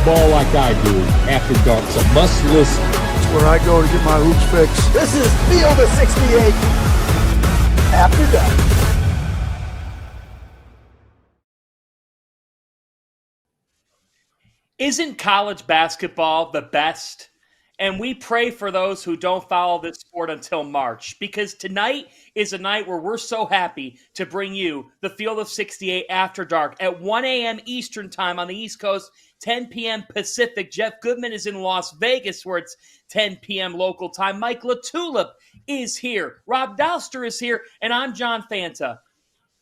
Ball like I do after dark. It's a must listen. It's where I go to get my hoops fixed. This is Field of 68 after dark. Isn't college basketball the best? And we pray for those who don't follow this sport until March, because tonight is a night where we're so happy to bring you the Field of 68 after dark at 1 a.m. Eastern time on the East Coast, 10 p.m. Pacific. Jeff Goodman is in Las Vegas where it's 10 p.m. local time. Mike LaTulip is here. Rob Dauster is here. And I'm John Fanta.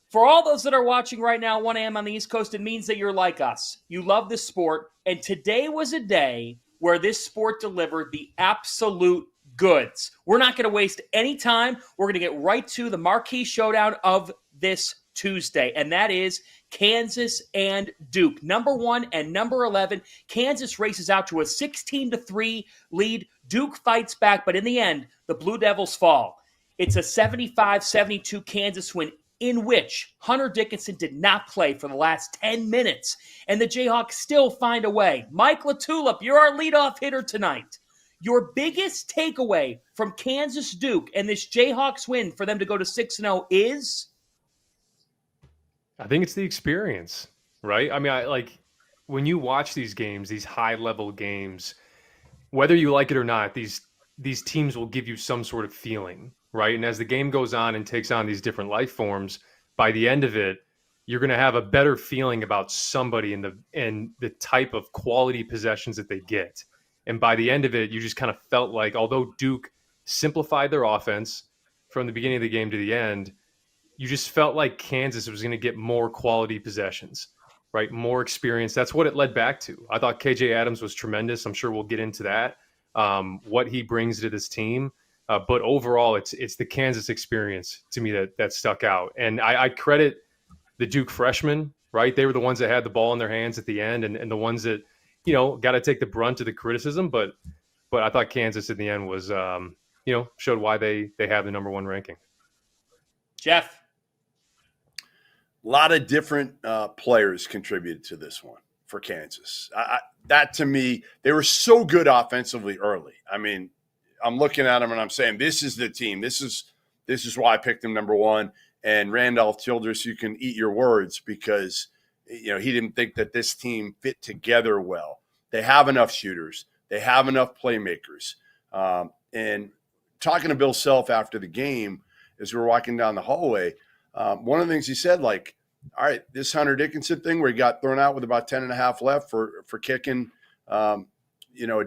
For all those that are watching right now, 1 a.m. on the East Coast, it means that you're like us. You love this sport. And today was a day where this sport delivered the absolute goods. We're not going to waste any time. We're going to get right to the marquee showdown of this Tuesday, and that is Kansas and Duke. Number 1 and number 11. Kansas races out to a 16-3 lead. Duke fights back, but in the end, the Blue Devils fall. It's a 75-72 Kansas win, in which Hunter Dickinson did not play for the last 10 minutes, and the Jayhawks still find a way. Mike LaTulip, you're our leadoff hitter tonight. Your biggest takeaway from Kansas Duke and this Jayhawks win for them to go to 6-0 is? I think it's the experience, right? I mean, when you watch these games, these high-level games, whether you like it or not, these teams will give you some sort of feeling, right? And as the game goes on and takes on these different life forms, by the end of it, you're going to have a better feeling about somebody and the type of quality possessions that they get. And by the end of it, you just kind of felt like, although Duke simplified their offense from the beginning of the game to the end, you just felt like Kansas was going to get more quality possessions, right? More experience. That's what it led back to. I thought KJ Adams was tremendous. I'm sure we'll get into that, what he brings to this team. But overall, it's the Kansas experience to me that stuck out. And I credit the Duke freshmen, right? They were the ones that had the ball in their hands at the end and the ones that, got to take the brunt of the criticism. But I thought Kansas in the end was, showed why they have the number 1 ranking. Jeff. A lot of different players contributed to this one for Kansas. That, to me, they were so good offensively early. I mean, I'm looking at them and I'm saying, this is the team. This is why I picked them number 1. And Randolph Childress, you can eat your words because, he didn't think that this team fit together well. They have enough shooters. They have enough playmakers. And talking to Bill Self after the game, as we were walking down the hallway, one of the things he said, all right, this Hunter Dickinson thing where he got thrown out with about 10 and a half left for kicking, a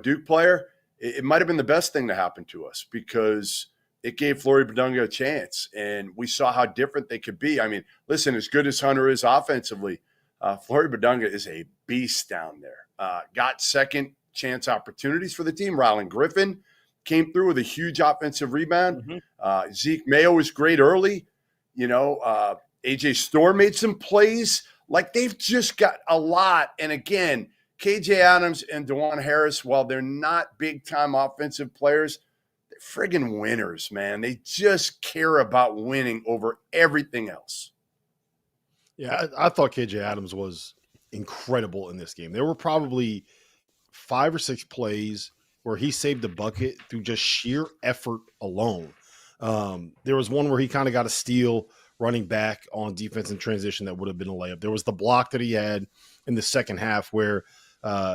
Duke player, it might have been the best thing to happen to us because it gave Flory Badunga a chance, and we saw how different they could be. I mean, listen, as good as Hunter is offensively, Flory Badunga is a beast down there. Got second chance opportunities for the team. Rylan Griffin came through with a huge offensive rebound. Mm-hmm. Zeke Mayo was great early. AJ Storr made some plays. They've just got a lot. And again, KJ Adams and DeJuan Harris, while they're not big-time offensive players, they're friggin' winners, man. They just care about winning over everything else. Yeah, I thought KJ Adams was incredible in this game. There were probably 5 or 6 plays where he saved a bucket through just sheer effort alone. There was one where he kind of got a steal running back on defense in transition that would have been a layup. There was the block that he had in the second half where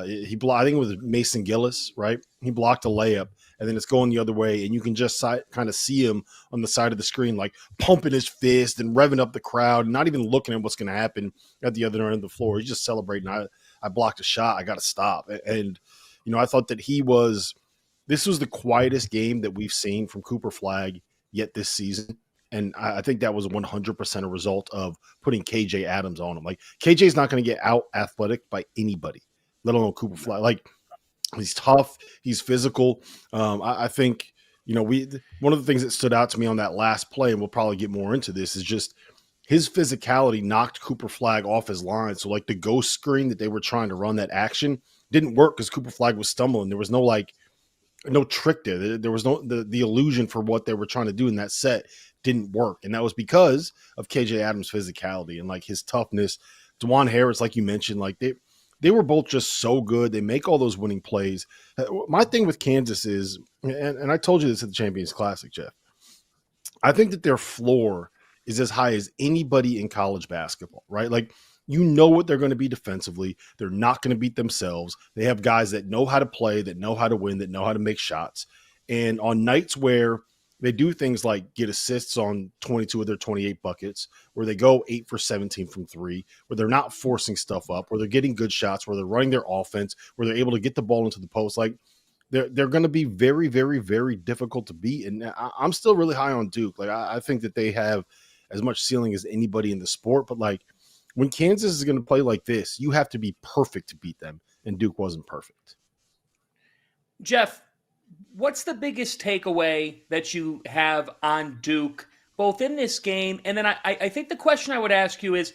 he blocked, I think it was Mason Gillis, right? He blocked a layup, and then it's going the other way, and you can just kind of see him on the side of the screen, pumping his fist and revving up the crowd, not even looking at what's going to happen at the other end of the floor. He's just celebrating. I blocked a shot. I got to stop. And, I thought that this was the quietest game that we've seen from Cooper Flagg yet this season. And I think that was 100% a result of putting KJ Adams on him. Like, KJ's not going to get out athletic by anybody, let alone Cooper Flag. Like, he's tough, he's physical. I think, one of the things that stood out to me on that last play, and we'll probably get more into this, is just his physicality knocked Cooper Flag off his line. So, like, the ghost screen that they were trying to run that action didn't work because Cooper Flag was stumbling. There was no trick there. There was the illusion for what they were trying to do in that set didn't work. And that was because of KJ Adams' physicality and like his toughness. DeJuan Harris, like you mentioned, like they were both just so good. They make all those winning plays. My thing with Kansas is, and I told you this at the Champions Classic, Jeff, I think that their floor is as high as anybody in college basketball, right? Like, you know what they're going to be defensively. They're not going to beat themselves. They have guys that know how to play, that know how to win, that know how to make shots. And on nights where they do things like get assists on 22 of their 28 buckets, where they go 8 for 17 from three, where they're not forcing stuff up, where they're getting good shots, where they're running their offense, where they're able to get the ball into the post. Like, they're going to be very, very, very difficult to beat. And I'm still really high on Duke. Like, I think that they have as much ceiling as anybody in the sport. But, like, when Kansas is going to play like this, you have to be perfect to beat them. And Duke wasn't perfect. Jeff, what's the biggest takeaway that you have on Duke, both in this game? And then I think the question I would ask you is,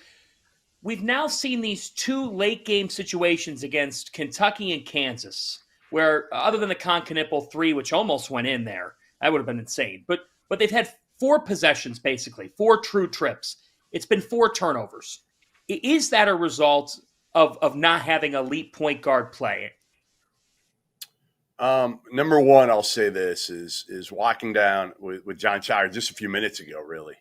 we've now seen these two late game situations against Kentucky and Kansas, where other than the Con-Knipple 3, which almost went in there, that would have been insane. But they've had 4 possessions, basically, 4 true trips. It's been 4 turnovers. Is that a result of not having elite point guard play? Number one, I'll say this is walking down with John Shire just a few minutes ago, really.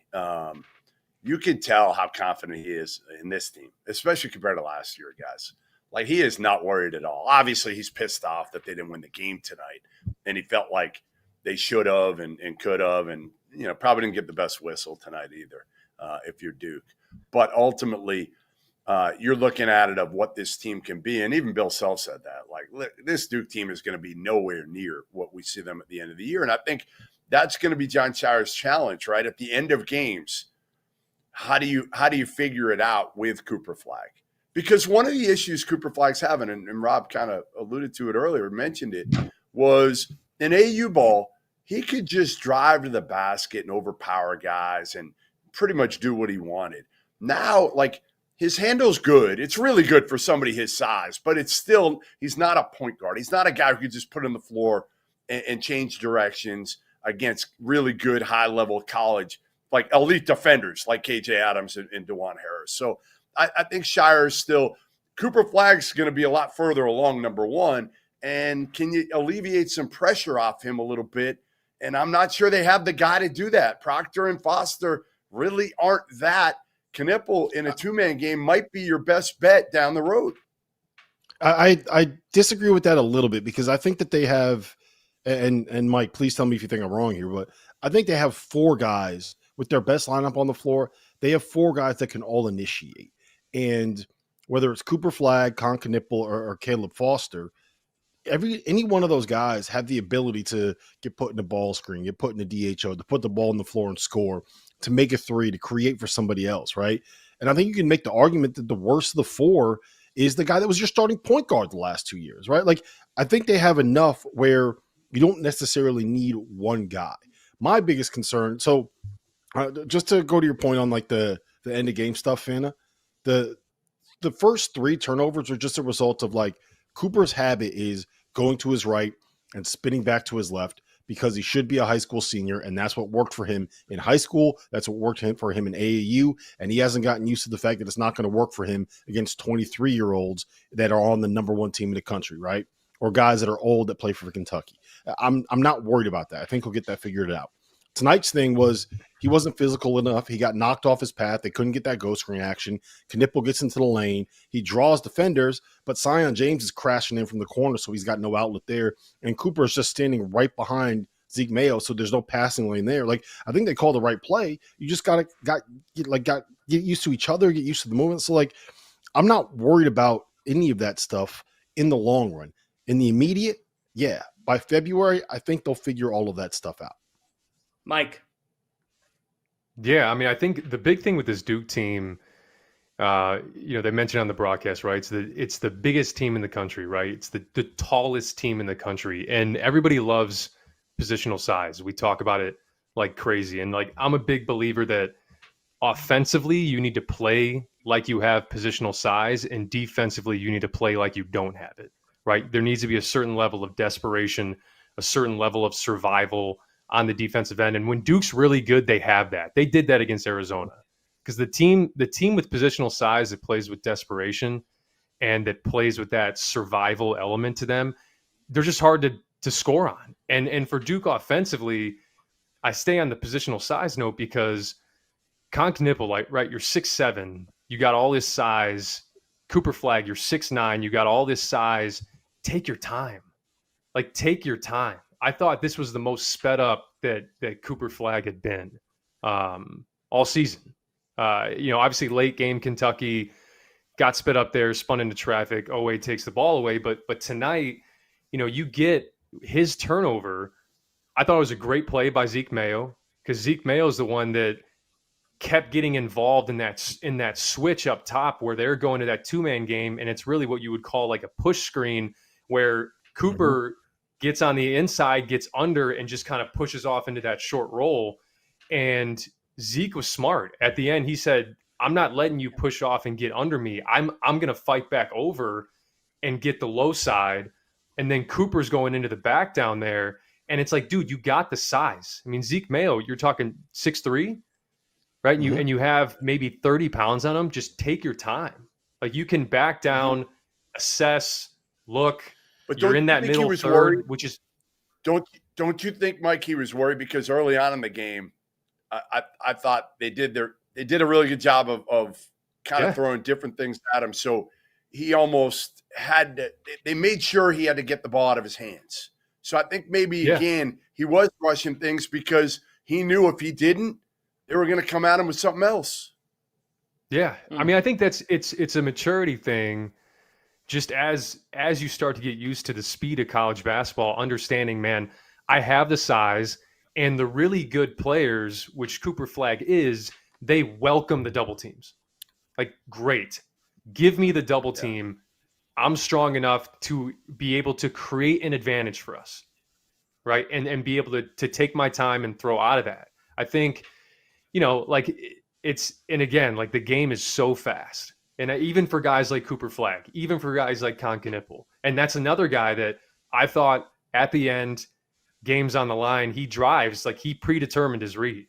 You can tell how confident he is in this team, especially compared to last year, guys. Like, he is not worried at all. Obviously, he's pissed off that they didn't win the game tonight, and he felt like they should have and could have, and probably didn't get the best whistle tonight either, if you're Duke. But ultimately, you're looking at it of what this team can be. And even Bill Self said that. Like, this Duke team is going to be nowhere near what we see them at the end of the year. And I think that's going to be John Shire's challenge, right? At the end of games, how do you figure it out with Cooper Flag? Because one of the issues Cooper Flag's having, and Rob kind of alluded to it earlier, mentioned it, was in AU ball, he could just drive to the basket and overpower guys and pretty much do what he wanted. Now, like, his handle's good. It's really good for somebody his size, but it's still, he's not a point guard. He's not a guy who could just put on the floor and change directions against really good high-level college, like elite defenders like KJ Adams and DeJuan Harris. So I think Shire's still – Cooper Flag's going to be a lot further along, number one, and can you alleviate some pressure off him a little bit? And I'm not sure they have the guy to do that. Proctor and Foster really aren't that. Knipple in a 2-man game might be your best bet down the road. I disagree with that a little bit, because I think that they have, and Mike, please tell me if you think I'm wrong here, but I think they have 4 guys with their best lineup on the floor. They have 4 guys that can all initiate. And whether it's Cooper Flag, Knipple, or Caleb Foster, any one of those guys have the ability to get put in a ball screen, get put in a DHO, to put the ball on the floor and score, to make a 3, to create for somebody else, right? And I think you can make the argument that the worst of the 4 is the guy that was your starting point guard the last 2 years, right? Like, I think they have enough where you don't necessarily need one guy. My biggest concern, so just to go to your point on like the end of game stuff, Fanta, the first 3 turnovers are just a result of like Cooper's habit is going to his right and spinning back to his left, because he should be a high school senior, and that's what worked for him in high school. That's what worked for him in AAU, and he hasn't gotten used to the fact that it's not going to work for him against 23-year-olds that are on the number 1 team in the country, right? Or guys that are old that play for Kentucky. I'm not worried about that. I think he'll get that figured out. Tonight's thing was he wasn't physical enough. He got knocked off his path. They couldn't get that ghost screen action. Knipple gets into the lane. He draws defenders, but Sion James is crashing in from the corner, so he's got no outlet there. And Cooper is just standing right behind Zeke Mayo, so there's no passing lane there. Like, I think they called the right play. You just got get used to each other, get used to the movement. So, like, I'm not worried about any of that stuff in the long run. In the immediate, yeah. By February, I think they'll figure all of that stuff out. Mike. Yeah, I mean, I think the big thing with this Duke team, they mentioned on the broadcast, right? It's the biggest team in the country, right? It's the tallest team in the country, and everybody loves positional size. We talk about it like crazy, and like I'm a big believer that offensively you need to play like you have positional size, and defensively you need to play like you don't have it, right? There needs to be a certain level of desperation, a certain level of survival on the defensive end. And when Duke's really good, they have that. They did that against Arizona because the team with positional size that plays with desperation and that plays with that survival element to them, they're just hard to score on. And for Duke offensively, I stay on the positional size note because Nipple, like, right, you're 6'7", you got all this size. Cooper Flag, you're 6'9", you got all this size. Take your time. Like, take your time. I thought this was the most sped up that Cooper Flag had been all season. Obviously late game Kentucky got sped up there, spun into traffic. Oweh takes the ball away, but tonight, you get his turnover. I thought it was a great play by Zeke Mayo because Zeke Mayo is the one that kept getting involved in that switch up top where they're going to that two-man game, and it's really what you would call like a push screen where Cooper gets on the inside, gets under, and just kind of pushes off into that short roll. And Zeke was smart. At the end, he said, I'm not letting you push off and get under me. I'm going to fight back over and get the low side. And then Cooper's going into the back down there. And it's like, dude, you got the size. I mean, Zeke Mayo, you're talking 6'3", right? And you have maybe 30 pounds on him. Just take your time. Like, you can back down, assess, look. But you're in that middle third, worried? Which is don't you think, Mike, he was worried because early on in the game, I thought they did a really good job of kind of throwing different things at him. So he almost had to, they made sure he had to get the ball out of his hands. So I think maybe again he was rushing things because he knew if he didn't, they were going to come at him with something else. Yeah, I mean, I think it's a maturity thing. Just as you start to get used to the speed of college basketball, understanding, man, I have the size, and the really good players, which Cooper Flag is, they welcome the double teams. Like, great. Give me the double team. I'm strong enough to be able to create an advantage for us, right? And be able to take my time and throw out of that. I think, and again, like, the game is so fast. And even for guys like Cooper Flag, even for guys like Nipple. And that's another guy that I thought at the end, game's on the line, he drives, like, he predetermined his read.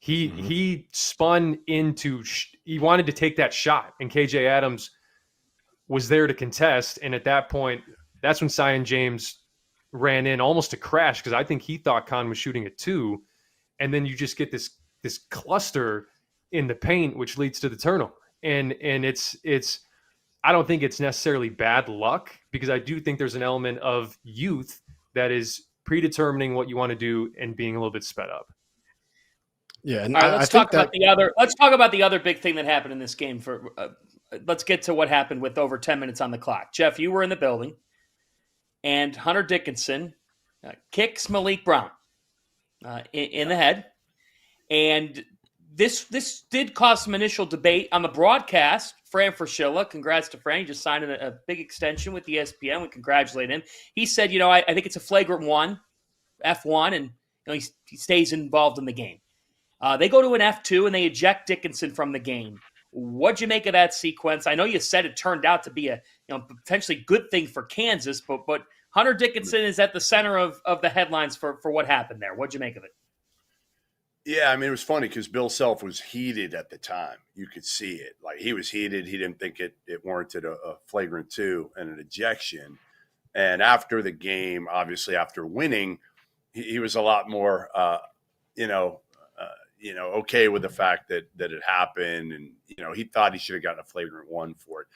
He spun into, he wanted to take that shot, and KJ Adams was there to contest. And at that point, that's when Sion James ran in almost to crash because I think he thought Con was shooting at 2. And then you just get this cluster in the paint, which leads to the turnover. And it's I don't think it's necessarily bad luck because I do think there's an element of youth that is predetermining what you want to do and being a little bit sped up. Yeah, and all right, let's talk about the other big thing that happened in this game. Let's get to what happened with over 10 minutes on the clock. Jeff, you were in the building, and Hunter Dickinson kicks Malik Brown in the head, and This did cause some initial debate on the broadcast. Fran Fraschilla, congrats to Fran. He just signed a big extension with ESPN. We congratulate him. He said, I think it's a flagrant F1, and he stays involved in the game. They go to an F2, and they eject Dickinson from the game. What'd you make of that sequence? I know you said it turned out to be a potentially good thing for Kansas, but Hunter Dickinson is at the center of the headlines for what happened there. What'd you make of it? Yeah, I mean, it was funny because Bill Self was heated at the time. You could see it. Like, he was heated. He didn't think it warranted a flagrant 2 and an ejection. And after the game, obviously after winning, he was a lot more, okay with the fact that it happened. And, he thought he should have gotten a flagrant 1 for it.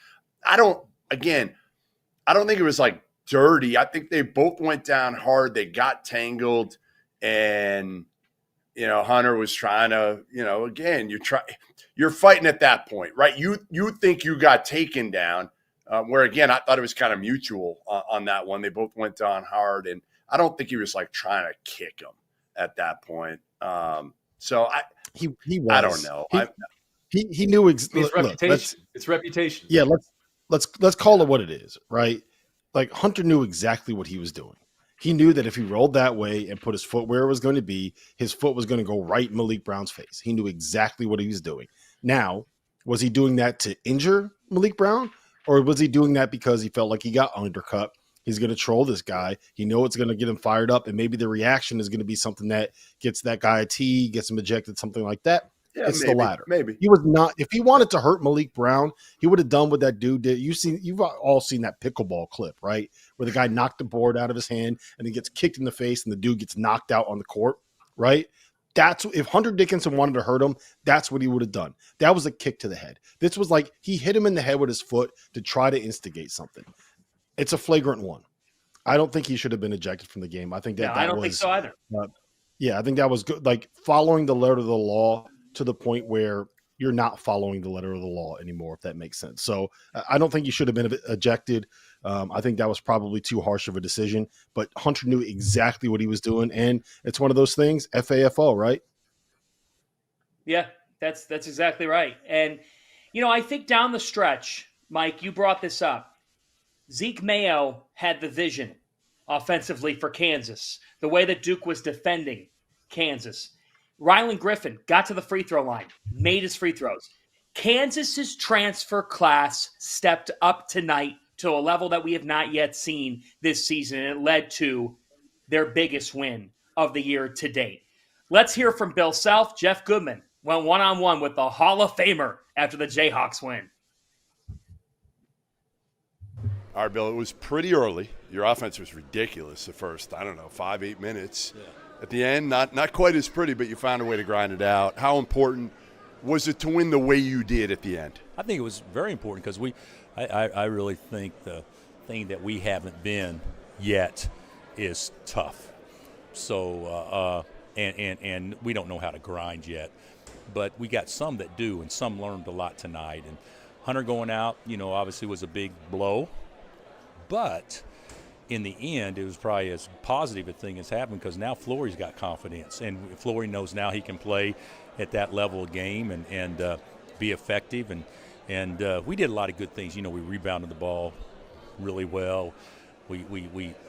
I don't think it was like dirty. I think they both went down hard. They got tangled, and Hunter was trying to, again, you're fighting at that point, right? You think you got taken down, where again, I thought it was kind of mutual on that one. They both went down hard, and I don't think he was like trying to kick him at that point. So He was. I don't know. He knew It's reputation. It's reputation. Yeah, let's call it what it is, right? Like Hunter knew exactly what he was doing. He knew that if he rolled that way and put his foot where it was going to be, his foot was going to go right in Malik Brown's face. He knew exactly what he was doing. Now, was he doing that to injure Malik Brown, or was he doing that because he felt like he got undercut? He's going to troll this guy. He knows it's going to get him fired up, and maybe the reaction is going to be something that gets that guy a tee, gets him ejected, something like that. Yeah, it's maybe, the latter. Maybe he was not. If he wanted to hurt Malik Brown, he would have done what that dude did. You've all seen that pickleball clip, right? Where the guy knocked the board out of his hand and he gets kicked in the face, and the dude gets knocked out on the court, right? That's if Hunter Dickinson wanted to hurt him, that's what he would have done. That was a kick to the head. This was like he hit him in the head with his foot to try to instigate something. It's a flagrant one. I don't think he should have been ejected from the game. I think that I don't think so either. I think that was good. Like following the letter of the law to the point where you're not following the letter of the law anymore, if that makes sense. So I don't think you should have been ejected. I think that was probably too harsh of a decision, but Hunter knew exactly what he was doing. And it's one of those things, FAFO, right? Yeah, that's exactly right. And, I think down the stretch, Mike, you brought this up. Zeke Mayo had the vision offensively for Kansas, the way that Duke was defending Kansas. Rylan Griffin got to the free throw line, made his free throws. Kansas's transfer class stepped up tonight to a level that we have not yet seen this season, and it led to their biggest win of the year to date. Let's hear from Bill Self. Jeff Goodman went one-on-one with the Hall of Famer after the Jayhawks win. All right, Bill, it was pretty early. Your offense was ridiculous the first, 5-8 minutes. Yeah. At the end, not quite as pretty, but you found a way to grind it out. How important was it to win the way you did at the end? I think it was very important because I really think the thing that we haven't been yet is tough. So and we don't know how to grind yet, but we got some that do, and some learned a lot tonight. And Hunter going out, obviously was a big blow, but in the end, it was probably as positive a thing as happened because now Flory's got confidence, and Flory knows now he can play at that level of game and be effective. And we did a lot of good things. We rebounded the ball really well.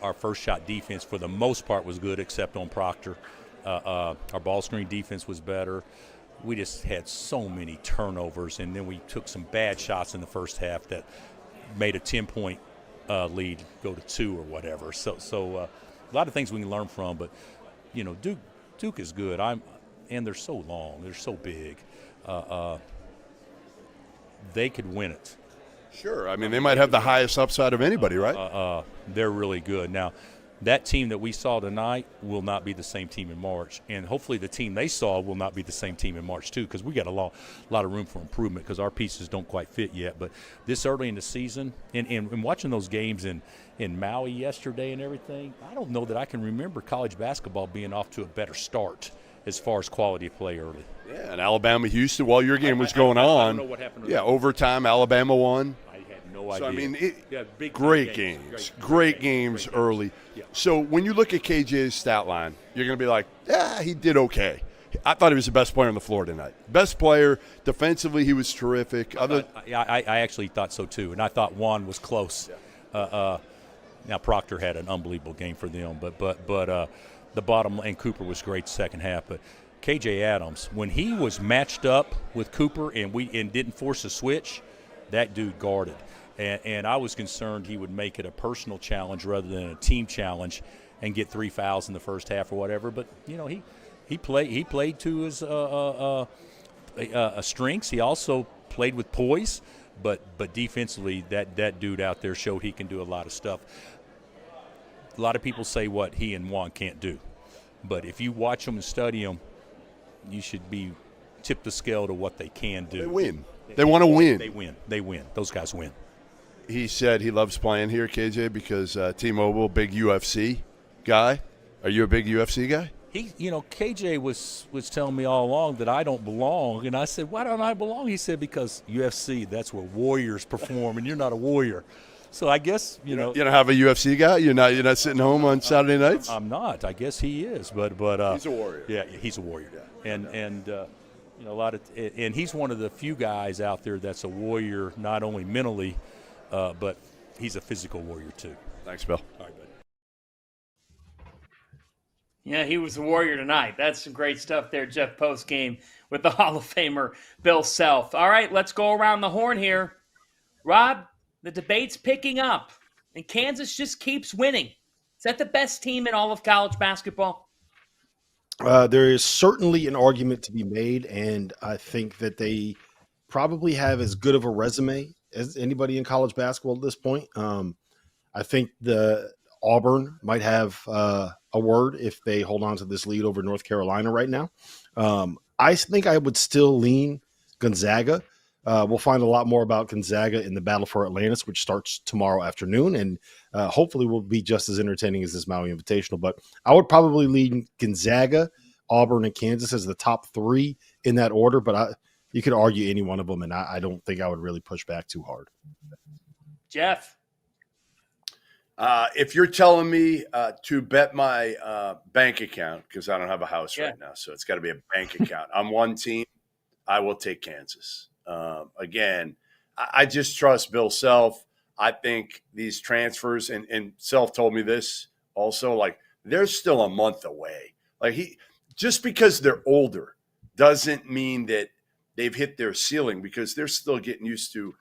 Our first shot defense for the most part was good, except on Proctor. Our ball screen defense was better. We just had so many turnovers, and then we took some bad shots in the first half that made a 10-point lead go to 2 or whatever. So a lot of things we can learn from, but Duke is good. And they're so long, they're so big. They could win it. Sure. I mean, they might have the highest upside of anybody, right? They're really good. Now, that team that we saw tonight will not be the same team in March, and hopefully the team they saw will not be the same team in March too, because we got a lot of room for improvement because our pieces don't quite fit yet. But this early in the season, and watching those games in Maui yesterday and everything, I don't know that I can remember college basketball being off to a better start as far as quality of play early. Yeah, and Alabama-Houston, while your game was going on. I don't know what happened. Overtime, Alabama won. I had no idea. So, I mean, big great games. Great games early. Yeah. So when you look at KJ's stat line, you're going to be like, he did okay. I thought he was the best player on the floor tonight. Best player. Defensively, he was terrific. I actually thought so, too, and I thought Juan was close. Yeah. Now, Proctor had an unbelievable game for them, but the bottom, and Cooper was great second half. But KJ Adams, when he was matched up with Cooper and didn't force a switch, that dude guarded. And I was concerned he would make it a personal challenge rather than a team challenge and get 3 fouls in the first half or whatever. But, he played to his strengths. He also played with poise. But defensively, that dude out there showed he can do a lot of stuff. A lot of people say what he and Juan can't do. But if you watch them and study them, you should tip the scale to what they can do. They win. They want to win. They win. Those guys win. He said he loves playing here, KJ, because T-Mobile, big UFC guy. Are you a big UFC guy? KJ was telling me all along that I don't belong, and I said, why don't I belong? He said, because UFC, that's where warriors perform, and you're not a warrior. So I guess you don't have a UFC guy. You're not sitting home on Saturday nights. I'm not. I guess he is, but he's a warrior. Yeah, he's a warrior. Yeah, and You know, and he's one of the few guys out there that's a warrior, not only mentally, but he's a physical warrior too. Thanks, Bill. All right, buddy. Yeah, he was a warrior tonight. That's some great stuff there, Jeff, post-game with the Hall of Famer Bill Self. All right, let's go around the horn here. Rob, the debate's picking up, and Kansas just keeps winning. Is that the best team in all of college basketball? There is certainly an argument to be made, and I think that they probably have as good of a resume as anybody in college basketball at this point. I think the Auburn might have a word if they hold on to this lead over North Carolina right now. I think I would still lean Gonzaga. We'll find a lot more about Gonzaga in the Battle for Atlantis, which starts tomorrow afternoon, and hopefully will be just as entertaining as this Maui Invitational. But I would probably lean Gonzaga, Auburn, and Kansas as the top three in that order, but you could argue any one of them, and I don't think I would really push back too hard. Jeff? If you're telling me to bet my bank account, because I don't have a house right now, so it's got to be a bank account, on one team, I will take Kansas. Again, I just trust Bill Self. I think these transfers, and Self told me this also, like, they're still a month away. Like, just because they're older doesn't mean that they've hit their ceiling, because they're still getting used to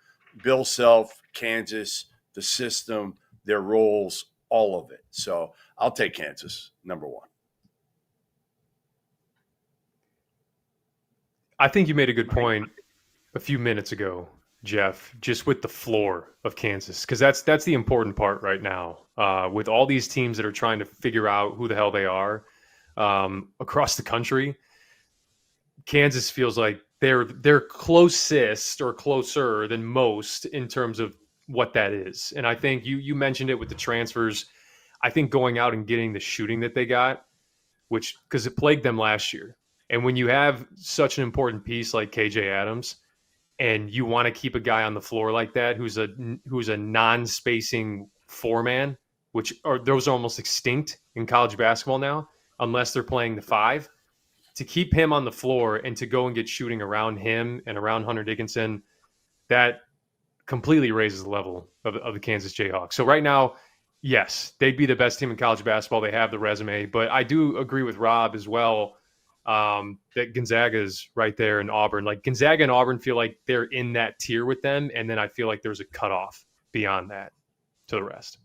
Bill Self, Kansas, the system, their roles, all of it. So I'll take Kansas, number one. I think you made a good point a few minutes ago, Jeff, just with the floor of Kansas, because that's the important part right now. With all these teams that are trying to figure out who the hell they are across the country, Kansas feels like they're closest or closer than most in terms of what that is. And I think you mentioned it with the transfers. I think going out and getting the shooting that they got, because it plagued them last year. And when you have such an important piece like KJ Adams, and you want to keep a guy on the floor like that who's a non-spacing four-man, those are almost extinct in college basketball now, unless they're playing the five. To keep him on the floor and to go and get shooting around him and around Hunter Dickinson, that completely raises the level of the Kansas Jayhawks. So right now, yes, they'd be the best team in college basketball. They have the resume, but I do agree with Rob as well that Gonzaga is right there in Auburn. Like, Gonzaga and Auburn feel like they're in that tier with them, and then I feel like there's a cutoff beyond that to the rest.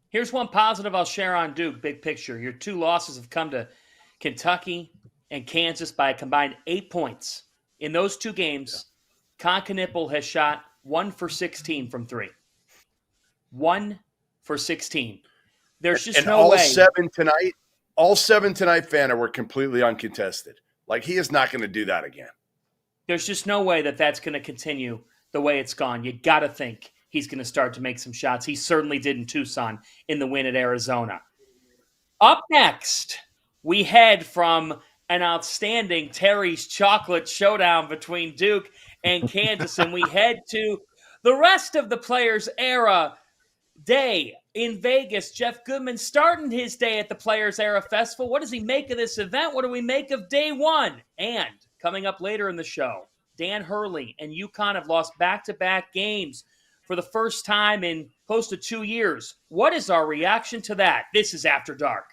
Here's one positive I'll share on Duke, big picture. Your two losses have come to Kentucky and Kansas by a combined 8 points. In those two games, Concanipple has shot 1 for 16 from three. 1 for 16. There's just no way. All seven tonight, Fanta, were completely uncontested. Like, he is not going to do that again. There's just no way that that's going to continue the way it's gone. You got to think he's going to start to make some shots. He certainly did in Tucson in the win at Arizona. Up next, we head from an outstanding Terry's Chocolate Showdown between Duke and Kansas, and we head to the rest of the Players Era day in Vegas. Jeff Goodman starting his day at the Players Era Festival. What does he make of this event? What do we make of day one? And coming up later in the show, Dan Hurley and UConn have lost back-to-back games for the first time in close to 2 years. What is our reaction to that? This is After Dark.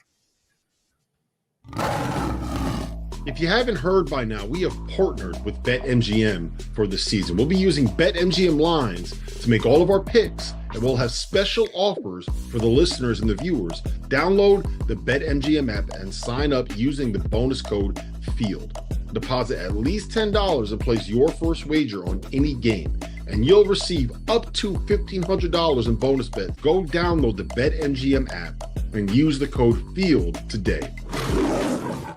If you haven't heard by now, we have partnered with BetMGM for the season. We'll be using BetMGM lines to make all of our picks, and we'll have special offers for the listeners and the viewers. Download the BetMGM app and sign up using the bonus code FIELD. Deposit at least $10 and place your first wager on any game, and you'll receive up to $1,500 in bonus bets. Go download the BetMGM app and use the code FIELD today.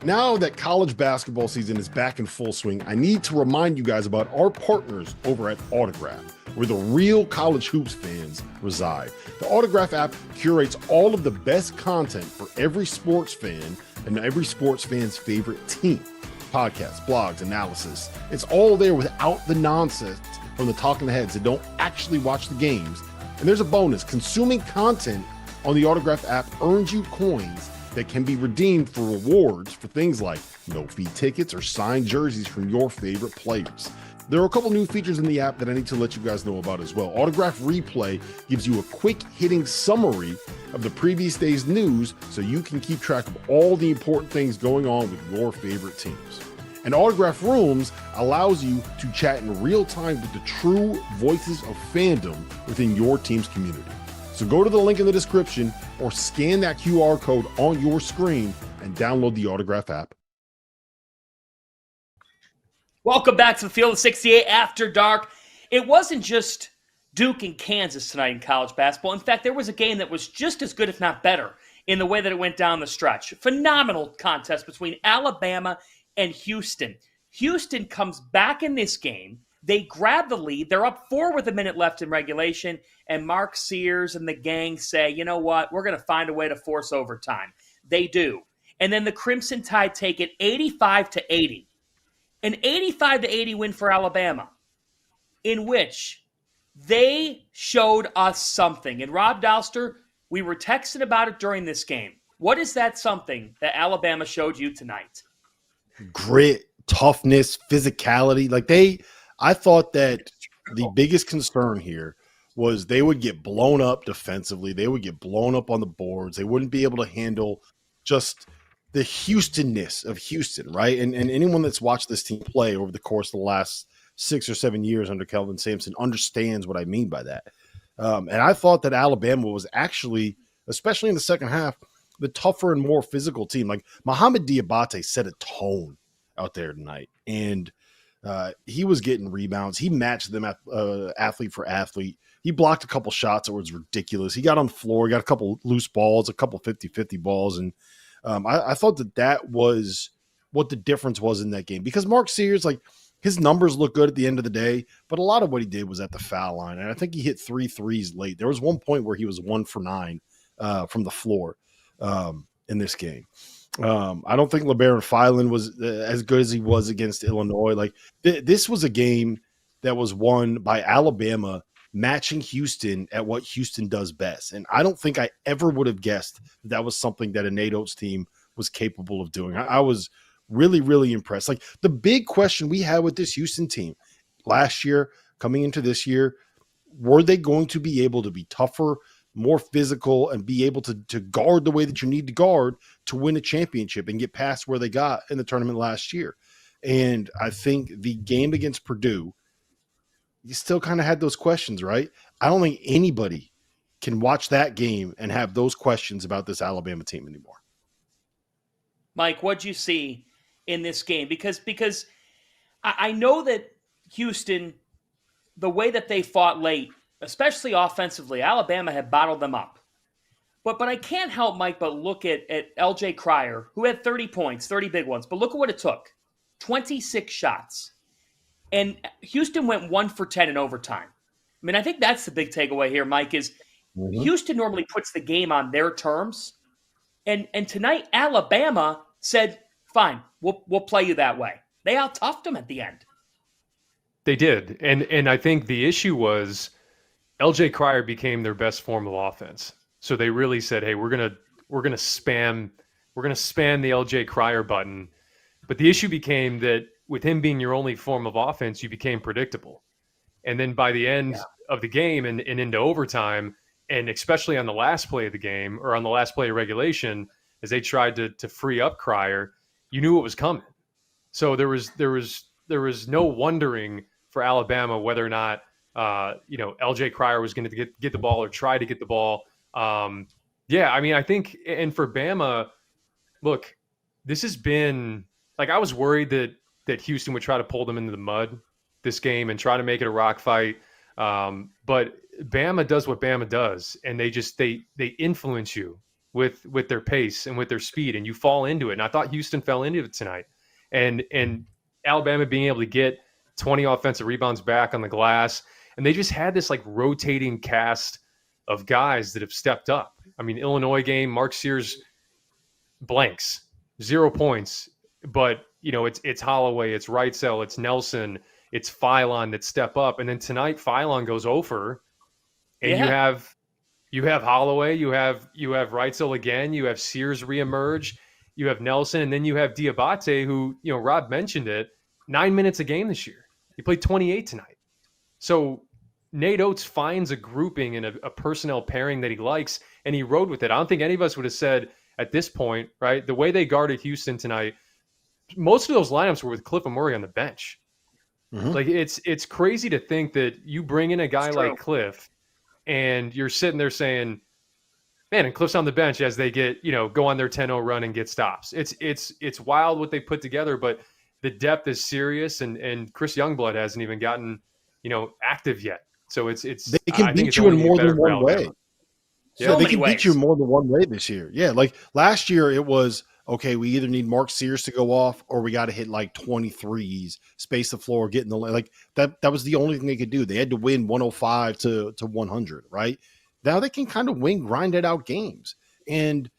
Now that college basketball season is back in full swing, I need to remind you guys about our partners over at Autograph, where the real college hoops fans reside. The Autograph app curates all of the best content for every sports fan and every sports fan's favorite team. Podcasts, blogs, analysis. It's all there without the nonsense from the talking heads that don't actually watch the games. And there's a bonus. Consuming content on the Autograph app earns you coins that can be redeemed for rewards for things like no-fee tickets, or signed jerseys from your favorite players. There are a couple new features in the app that I need to let you guys know about as well. Autograph Replay gives you a quick hitting summary of the previous day's news so you can keep track of all the important things going on with your favorite teams. And Autograph Rooms allows you to chat in real time with the true voices of fandom within your team's community. So go to the link in the description or scan that QR code on your screen and download the Autograph app. Welcome back to the Field of 68 After Dark. It wasn't just Duke and Kansas tonight in college basketball. In fact, there was a game that was just as good, if not better, in the way that it went down the stretch. Phenomenal contest between Alabama and Houston. Houston comes back in this game. They grab the lead. They're up 4 with a minute left in regulation, and Mark Sears and the gang say, you know what, we're going to find a way to force overtime. They do. And then the Crimson Tide take it 85-80. An 85-80 win for Alabama, in which they showed us something. And Rob Dauster, we were texting about it during this game. What is that something that Alabama showed you tonight? Grit, toughness, physicality. I thought that the biggest concern here was they would get blown up defensively. They would get blown up on the boards. They wouldn't be able to handle just the Houstonness of Houston, right? And anyone that's watched this team play over the course of the last 6 or 7 years under Kelvin Sampson understands what I mean by that. And I thought that Alabama was actually, especially in the second half, the tougher and more physical team. Like Mohamed Diabate set a tone out there tonight, and he was getting rebounds. He matched them athlete for athlete. He blocked a couple shots that was ridiculous. He got on the floor, got a couple loose balls, a couple 50-50 balls, and I thought that was what the difference was in that game, because Mark Sears, like, his numbers look good at the end of the day, but a lot of what he did was at the foul line. And I think he hit 3 threes late. There was one point where he was 1 for 9 from the floor in this game. I don't think LeBaron Filan was as good as he was against Illinois. Like this was a game that was won by Alabama matching Houston at what Houston does best. And I don't think I ever would have guessed that was something that a Nate Oates team was capable of doing. I was really, really impressed. Like the big question we had with this Houston team last year, coming into this year, were they going to be able to be tougher, more physical, and be able to guard the way that you need to guard to win a championship and get past where they got in the tournament last year? And I think the game against Purdue, you still kind of had those questions, right? I don't think anybody can watch that game and have those questions about this Alabama team anymore. Mike, what'd you see in this game? Because I know that Houston, the way that they fought late, especially offensively, Alabama had bottled them up. But I can't help, Mike, but look at LJ Cryer, who had 30 points, 30 big ones. But look at what it took. 26 shots. And Houston went 1 for 10 in overtime. I mean, I think that's the big takeaway here, Mike, is Houston normally puts the game on their terms. And tonight, Alabama said, fine, we'll play you that way. They out-toughed them at the end. They did. And I think the issue was LJ Cryer became their best form of offense. So they really said, hey, we're gonna spam the LJ Cryer button. But the issue became that with him being your only form of offense, you became predictable. And then by the end of the game and into overtime, and especially on the last play of the game or on the last play of regulation, as they tried to free up Cryer, you knew it was coming. So there was no wondering for Alabama whether or not LJ Cryer was going to get the ball or try to get the ball. I mean, I think, and for Bama, look, this has been like, I was worried that Houston would try to pull them into the mud this game and try to make it a rock fight. But Bama does what Bama does, and they influence you with their pace and with their speed, and you fall into it. And I thought Houston fell into it tonight. And Alabama being able to get 20 offensive rebounds back on the glass, and they just had this like rotating cast of guys that have stepped up. I mean, Illinois game, Mark Sears blanks, 0 points, but it's Holloway, it's Wrightsell, it's Nelson, it's Philon that step up. And then tonight, Philon goes over, and you have Holloway, you have Wrightsell again, you have Sears reemerge, you have Nelson, and then you have Diabate, who, Rob mentioned it, 9 minutes a game this year. He played 28 tonight. So Nate Oates finds a grouping and a personnel pairing that he likes, and he rode with it. I don't think any of us would have said at this point, right, the way they guarded Houston tonight, most of those lineups were with Cliff and Murray on the bench. Mm-hmm. Like, it's crazy to think that you bring in a guy like Cliff and you're sitting there saying, man, and Cliff's on the bench as they get, go on their 10-0 run and get stops. It's wild what they put together, but the depth is serious, and Chris Youngblood hasn't even gotten, active yet. So it's they can beat you in more than one way. Yeah, they can beat you in more than one way this year. Yeah, like last year it was, okay, we either need Mark Sears to go off or we got to hit like 23s, space the floor, get in the like that. That was the only thing they could do. They had to win 105 to 100, right? Now they can kind of win grinded out games. And,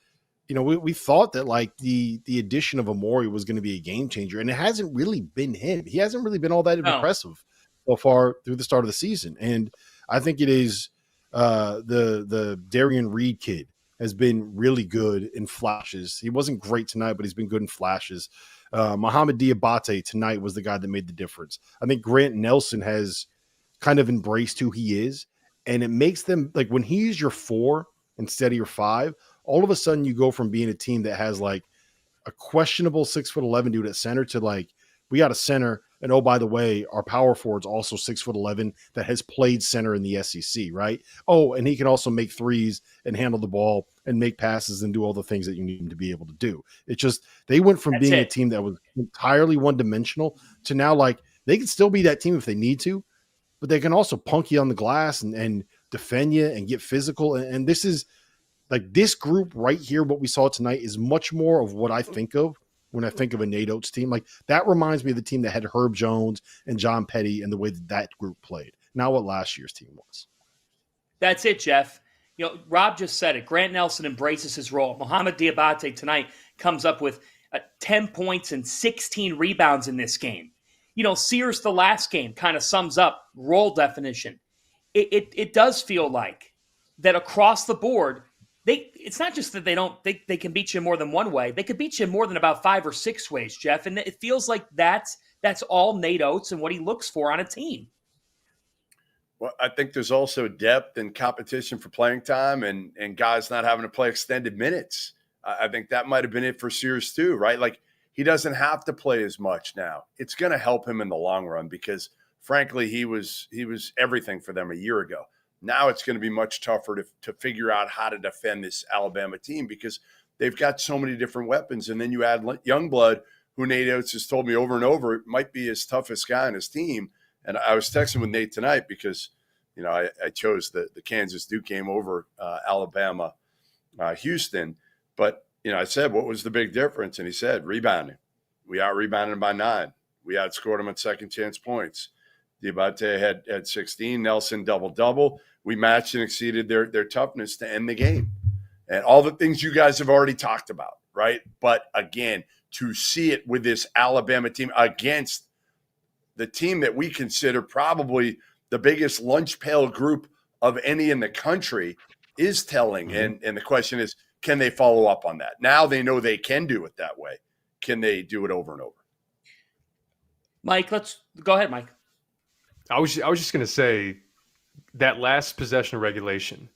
we thought that like the addition of Amori was going to be a game changer, and it hasn't really been him. He hasn't really been all that impressive so far through the start of the season. And I think it is the Darian Reed kid has been really good in flashes. He wasn't great tonight, but he's been good in flashes. Mohamed Diabate tonight was the guy that made the difference. I think Grant Nelson has kind of embraced who he is, and it makes them like when he's your 4 instead of your 5, all of a sudden you go from being a team that has like a questionable 6'11" dude at center to like, we got a center. And oh, by the way, our power forward's also 6'11" that has played center in the SEC, right? Oh, and he can also make threes and handle the ball and make passes and do all the things that you need him to be able to do. It's just, they went from being a team that was entirely one-dimensional to now like they can still be that team if they need to, but they can also punk you on the glass and defend you and get physical. And this is like this group right here, what we saw tonight is much more of what I think of when I think of a Nate Oates team. Like that reminds me of the team that had Herb Jones and John Petty and the way that group played, not what last year's team was. That's it, Jeff. Rob just said it. Grant Nelson embraces his role. Mohamed Diabate tonight comes up with 10 points and 16 rebounds in this game. Sears, the last game, kind of sums up role definition. It does feel like that across the board, it's not just that they can beat you more than one way. They could beat you more than about 5 or 6 ways, Jeff. And it feels like that's all Nate Oates and what he looks for on a team. Well, I think there's also depth and competition for playing time and guys not having to play extended minutes. I think that might have been it for Sears too, right? Like he doesn't have to play as much now. It's going to help him in the long run because frankly, he was everything for them a year ago. Now it's going to be much tougher to figure out how to defend this Alabama team because they've got so many different weapons. And then you add Youngblood, who Nate Oates has told me over and over, might be his toughest guy on his team. And I was texting with Nate tonight because, I chose the Kansas Duke game over Alabama, Houston. But, I said, what was the big difference? And he said, rebounding. We out-rebounded him by 9. We outscored him at second chance points. Diabate had 16. Nelson double-double. We matched and exceeded their toughness to end the game. And all the things you guys have already talked about, right? But, again, to see it with this Alabama team against the team that we consider probably the biggest lunch pail group of any in the country is telling. Mm-hmm. And the question is, can they follow up on that? Now they know they can do it that way. Can they do it over and over? Mike, go ahead, Mike. I was just going to say that last possession of regulation,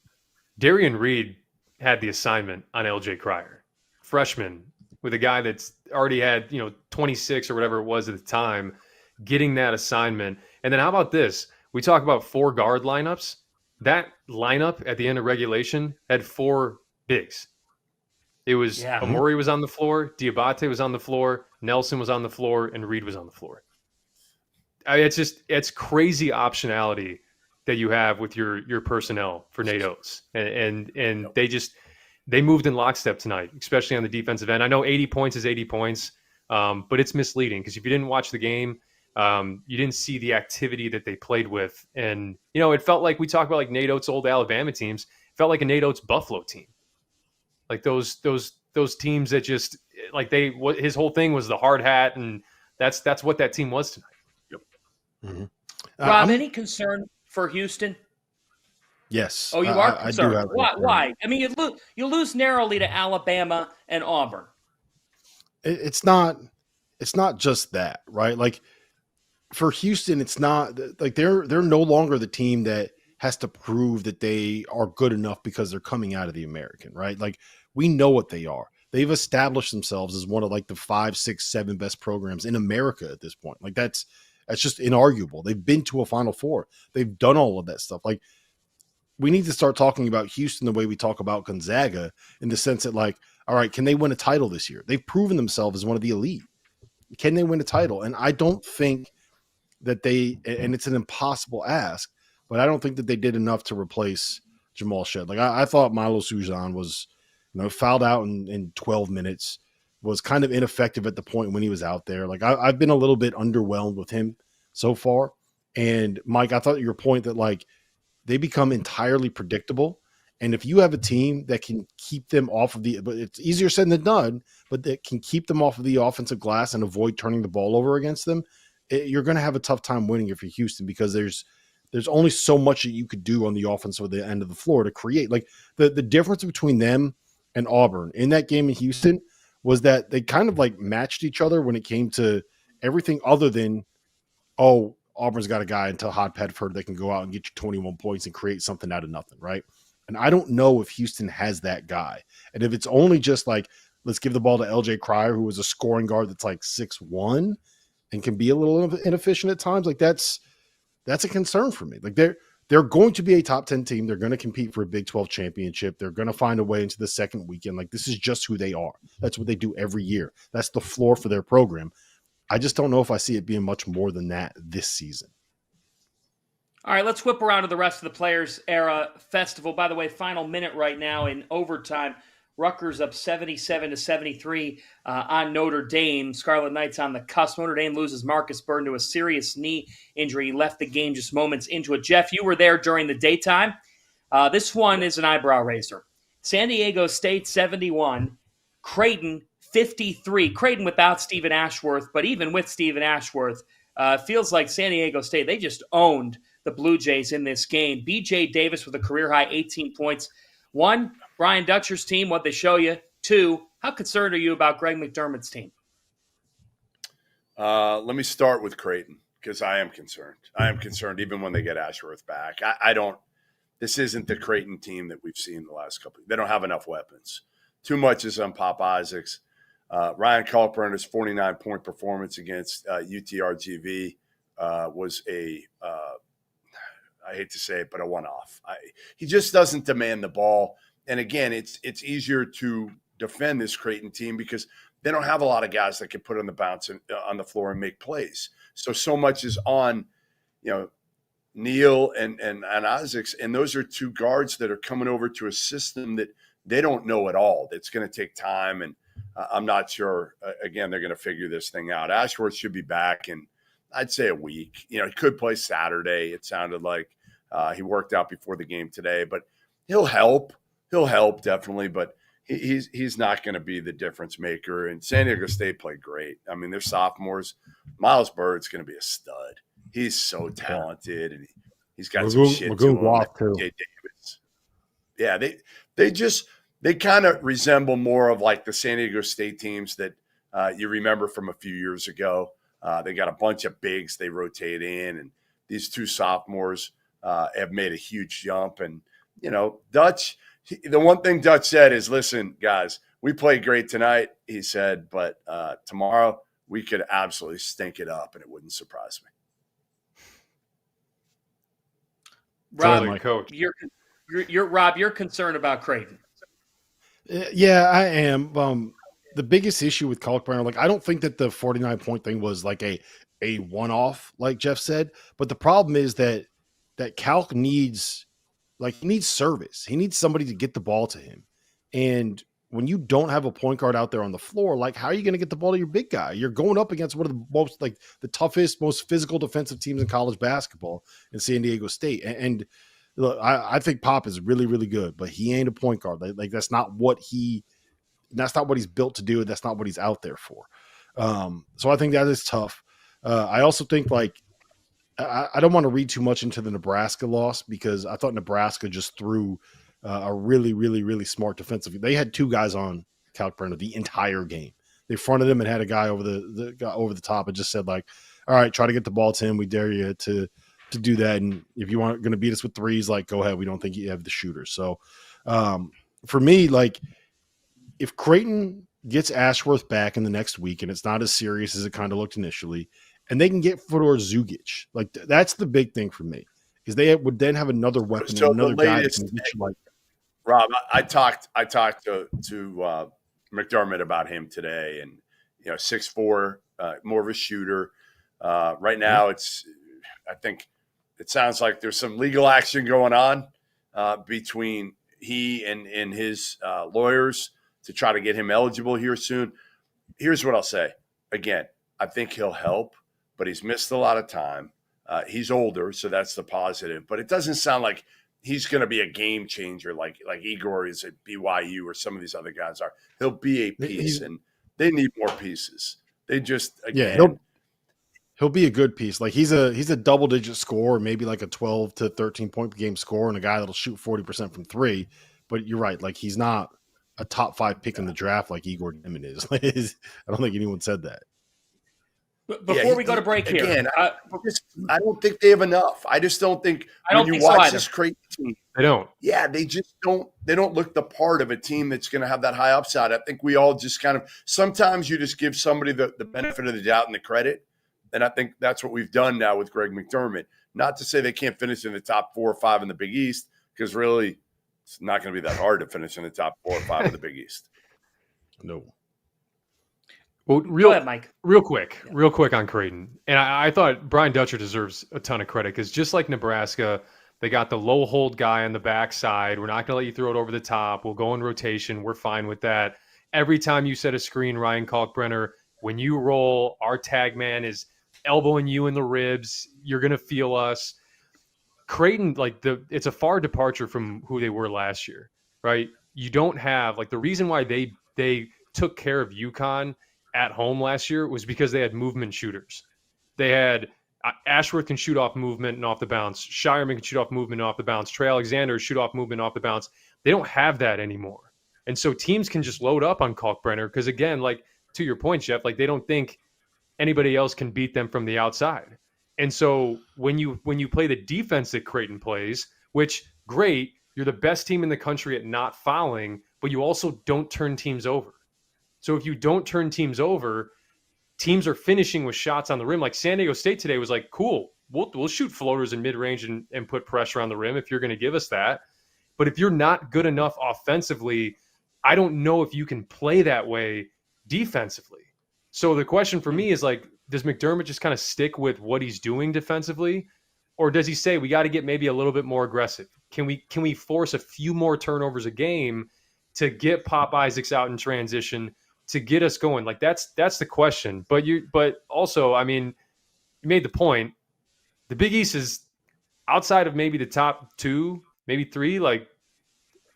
Darian Reed had the assignment on LJ Cryer, freshman, with a guy that's already had, 26 or whatever it was at the time, getting that assignment. And then how about this? We talk about 4 guard lineups. That lineup at the end of regulation had 4 bigs. It was Amori was on the floor, Diabate was on the floor, Nelson was on the floor, and Reed was on the floor. It's crazy optionality that you have with your personnel for Nate Oates. And they moved in lockstep tonight, especially on the defensive end. I know 80 points is 80 points, but it's misleading because if you didn't watch the game, you didn't see the activity that they played with. And, it felt like we talk about like Nate Oates' old Alabama teams. It felt like a Nate Oates Buffalo team. Like those teams that just like his whole thing was the hard hat. And that's what that team was tonight. Mm-hmm. Rob, any concern for Houston? Yes. Oh, you are concerned. I do have Why? I mean, you lose narrowly to Alabama and Auburn. it's not just that, right? Like for Houston, it's not like they're no longer the team that has to prove that they are good enough because they're coming out of the American, right? Like we know what they are. They've established themselves as one of like the 5, 6, 7 best programs in America at this point. Like that's just inarguable. They've been to a Final Four. They've done all of that stuff. Like we need to start talking about Houston the way we talk about Gonzaga, in the sense that like, all right, can they win a title this year? They've proven themselves as one of the elite. Can they win a title? And I don't think that and it's an impossible ask, but I don't think that they did enough to replace Jamal Shead. Like I thought Milo Suzan was, fouled out in 12 minutes, was kind of ineffective at the point when he was out there. Like I've been a little bit underwhelmed with him so far. And Mike, I thought your point that like they become entirely predictable. And if you have a team that can keep them off of but it's easier said than done, but that can keep them off of the offensive glass and avoid turning the ball over against them, you're going to have a tough time winning if you're Houston, because there's only so much that you could do on the offense or the end of the floor to create. Like the difference between them and Auburn in that game in Houston was that they kind of like matched each other when it came to everything other than, oh, Auburn's got a guy until Hot Pedford that can go out and get you 21 points and create something out of nothing, right? And I don't know if Houston has that guy. And if it's only just like, let's give the ball to LJ Cryer, who was a scoring guard that's like 6'1" and can be a little inefficient at times, like that's a concern for me. Like they're going to be a top 10 team. They're going to compete for a Big 12 championship. They're going to find a way into the second weekend. Like this is just who they are. That's what they do every year. That's the floor for their program. I just don't know if I see it being much more than that this season. All right, let's whip around to the rest of the Players Era Festival. By the way, final minute right now in overtime. Rutgers up 77-73 on Notre Dame. Scarlet Knights on the cusp. Notre Dame loses Marcus Burton to a serious knee injury. He left the game just moments into it. Jeff, you were there during the daytime. This one is an eyebrow raiser. San Diego State 71, Creighton 53. Creighton without Stephen Ashworth, but even with Stephen Ashworth, feels like San Diego State, they just owned the Blue Jays in this game. B.J. Davis with a career-high 18 points. 1, Brian Dutcher's team, what they show you. 2, how concerned are you about Greg McDermott's team? Let me start with Creighton, because I am concerned. I am concerned even when they get Ashworth back. This isn't the Creighton team that we've seen the last couple. They don't have enough weapons. Too much is on Pop Isaacs. Ryan Kalkbrenner's 49-point performance against UTRGV was I hate to say it, but a one-off. He just doesn't demand the ball. And again, it's easier to defend this Creighton team because they don't have a lot of guys that can put on the bounce on the floor and make plays. So much is on, Neal and Isaacs, and those are two guards that are coming over to a system that they don't know at all. That's going to take time, and I'm not sure. Again, they're going to figure this thing out. Ashworth should be back in, I'd say, a week. He could play Saturday. It sounded like he worked out before the game today, but he'll help. He'll help definitely, but he's not going to be the difference maker. And San Diego State played great. I mean, they're sophomores. Miles Bird's going to be a stud. He's so talented, and he's got some shit to him. Too. Davis. Yeah, they kind of resemble more of like the San Diego State teams that you remember from a few years ago. They got a bunch of bigs they rotate in, and these two sophomores have made a huge jump. And, Dutch, the one thing Dutch said is, listen, guys, we played great tonight, he said, but tomorrow we could absolutely stink it up, and it wouldn't surprise me. Rob, coach. You're concerned about Creighton. Yeah, I am. The biggest issue with Kalkbrenner, like I don't think that the 49-point thing was like a one-off, like Jeff said. But the problem is that Kalk needs service. He needs somebody to get the ball to him. And when you don't have a point guard out there on the floor, like how are you going to get the ball to your big guy? You're going up against one of the most the toughest, most physical defensive teams in college basketball in San Diego State. And look, I think Pop is really, really good, but he ain't a point guard. Like that's not what he's built to do. That's not what he's out there for. So I think that is tough. I also think I don't want to read too much into the Nebraska loss because I thought Nebraska just threw a really, really, really smart defensive. They had two guys on Kalkbrenner the entire game. they fronted him and had a guy over the guy over the top and just said like, all right, try to get the ball to him. We dare you to do that. And if you aren't going to beat us with threes, like go ahead. We don't think you have the shooters. So for me, like if Creighton gets Ashworth back in the next week and it's not as serious as it kind of looked initially, and they can get Fedor Zugic, like that's the big thing for me, is they would then have another weapon So and another the guy. latest, That can get you like, Rob, I talked to McDermott about him today, and 6'4", more of a shooter. Right now, I think it sounds like there's some legal action going on between he and his lawyers to try to get him eligible here soon. Here's what I'll say. Again, I think he'll help, but he's missed a lot of time. He's older, so that's the positive. But it doesn't sound like he's going to be a game changer like Igor is at BYU or some of these other guys are. He'll be a piece, and they need more pieces. They just he'll be a good piece. Like he's a double-digit scorer, maybe like a 12 to 13-point game scorer, and a guy that'll shoot 40% from three. But you're right, like he's not a top 5 pick in the draft like Igor Dimon is. I don't think anyone said that. Before we go to break here, again, I don't think they have enough. I just don't think when you watch this Creighton team, They don't. yeah, they just don't. They don't look the part of a team that's going to have that high upside. I think we all just kind of sometimes you just give somebody the benefit of the doubt and the credit, and I think that's what we've done now with Greg McDermott. Not to say they can't finish in the top 4 or 5 in the Big East, because really it's not going to be that hard to finish in the top 4 or 5 in the Big East. No. Well, go ahead, Mike. Real quick on Creighton. And I thought Brian Dutcher deserves a ton of credit because just like Nebraska, they got the low hold guy on the backside. We're not going to let you throw it over the top. We'll go in rotation. We're fine with that. Every time you set a screen, Ryan Kalkbrenner, when you roll, our tag man is elbowing you in the ribs. You're going to feel us. Creighton, it's a far departure from who they were last year, right? You don't have, the reason why they took care of UConn at home last year was because they had movement shooters. They had Ashworth can shoot off movement and off the bounce. Shireman can shoot off movement and off the bounce. Trey Alexander shoot off movement and off the bounce. They don't have that anymore. And so teams can just load up on Kalkbrenner because, again, to your point, Jeff, they don't think anybody else can beat them from the outside. And so when you play the defense that Creighton plays, which, great, you're the best team in the country at not fouling, but you also don't turn teams over. So if you don't turn teams over, teams are finishing with shots on the rim. Like San Diego State today was cool, we'll shoot floaters in mid-range and put pressure on the rim if you're going to give us that. But if you're not good enough offensively, I don't know if you can play that way defensively. So the question for me is does McDermott just kind of stick with what he's doing defensively? Or does he say we got to get maybe a little bit more aggressive? Can we force a few more turnovers a game to get Pop Isaacs out in transition, to get us going? That's the question. But also, I mean, you made the point. The Big East is outside of maybe the top 2, maybe 3,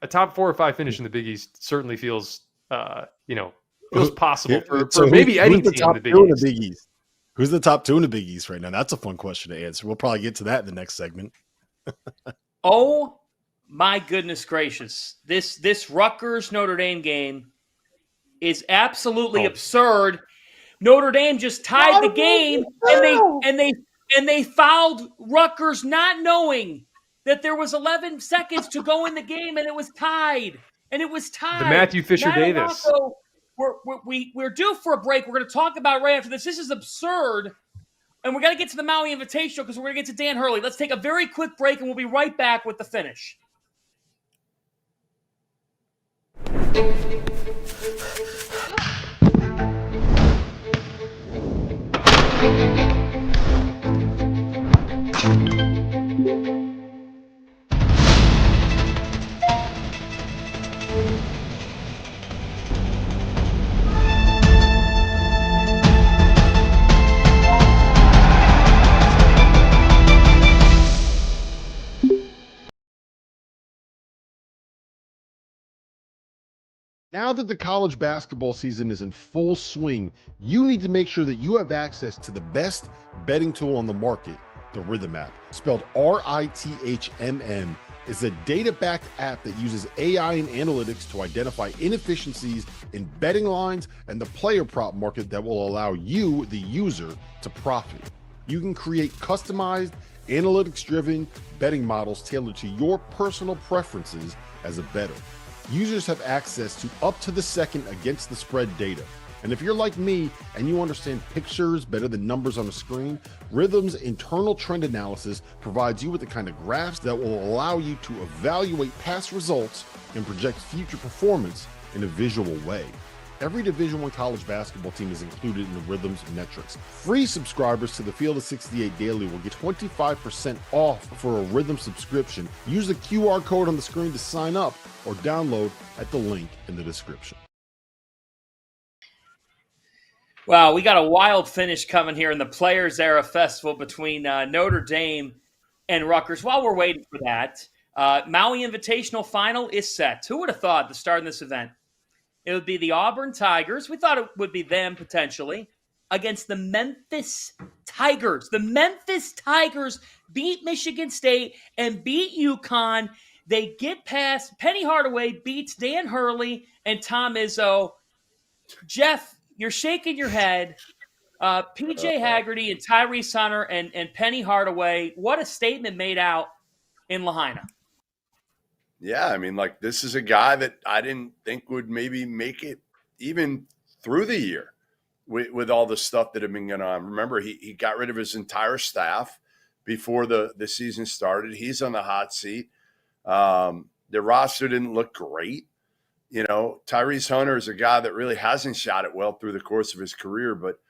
a top 4 or 5 finish in the Big East certainly feels possible for maybe any team in the Big East. Who's the top 2 in the Big East right now? That's a fun question to answer. We'll probably get to that in the next segment. Oh my goodness gracious. This Rutgers Notre Dame game is absolutely absurd. Notre Dame just tied the game and they fouled Rutgers not knowing that there was 11 seconds to go in the game and it was tied. The Matthew Fisher Davis. We're due for a break. We're going to talk about right after this. This is absurd. And we're going to get to the Maui Invitational because we're going to get to Dan Hurley. Let's take a very quick break and we'll be right back with the finish. Now that the college basketball season is in full swing, you need to make sure that you have access to the best betting tool on the market, the Rhythm app. Spelled RITHMN, is a data-backed app that uses AI and analytics to identify inefficiencies in betting lines and the player prop market that will allow you, the user, to profit. You can create customized, analytics-driven betting models tailored to your personal preferences as a bettor. Users have access to up-to-the-second against-the-spread data. And if you're like me and you understand pictures better than numbers on a screen, Rhythm's internal trend analysis provides you with the kind of graphs that will allow you to evaluate past results and project future performance in a visual way. Every Division I college basketball team is included in the Rhythm's metrics. Free subscribers to the Field of 68 Daily will get 25% off for a Rhythm subscription. Use the QR code on the screen to sign up or download at the link in the description. Wow, we got a wild finish coming here in the Players Era Festival between Notre Dame and Rutgers. While we're waiting for that, Maui Invitational Final is set. Who would have thought at the start of this event it would be the Auburn Tigers? We thought it would be them potentially against the Memphis Tigers. The Memphis Tigers beat Michigan State and beat UConn. They get past Penny Hardaway, beats Dan Hurley and Tom Izzo. Jeff, you're shaking your head. PJ Haggerty and Tyrese Hunter and Penny Hardaway. What a statement made out in Lahaina. Yeah, I mean, like, this is a guy that I didn't think would maybe make it even through the year with all the stuff that had been going on. Remember, he got rid of his entire staff before the season started. He's on the hot seat. The roster didn't look great. You know, Tyrese Hunter is a guy that really hasn't shot it well through the course of his career, but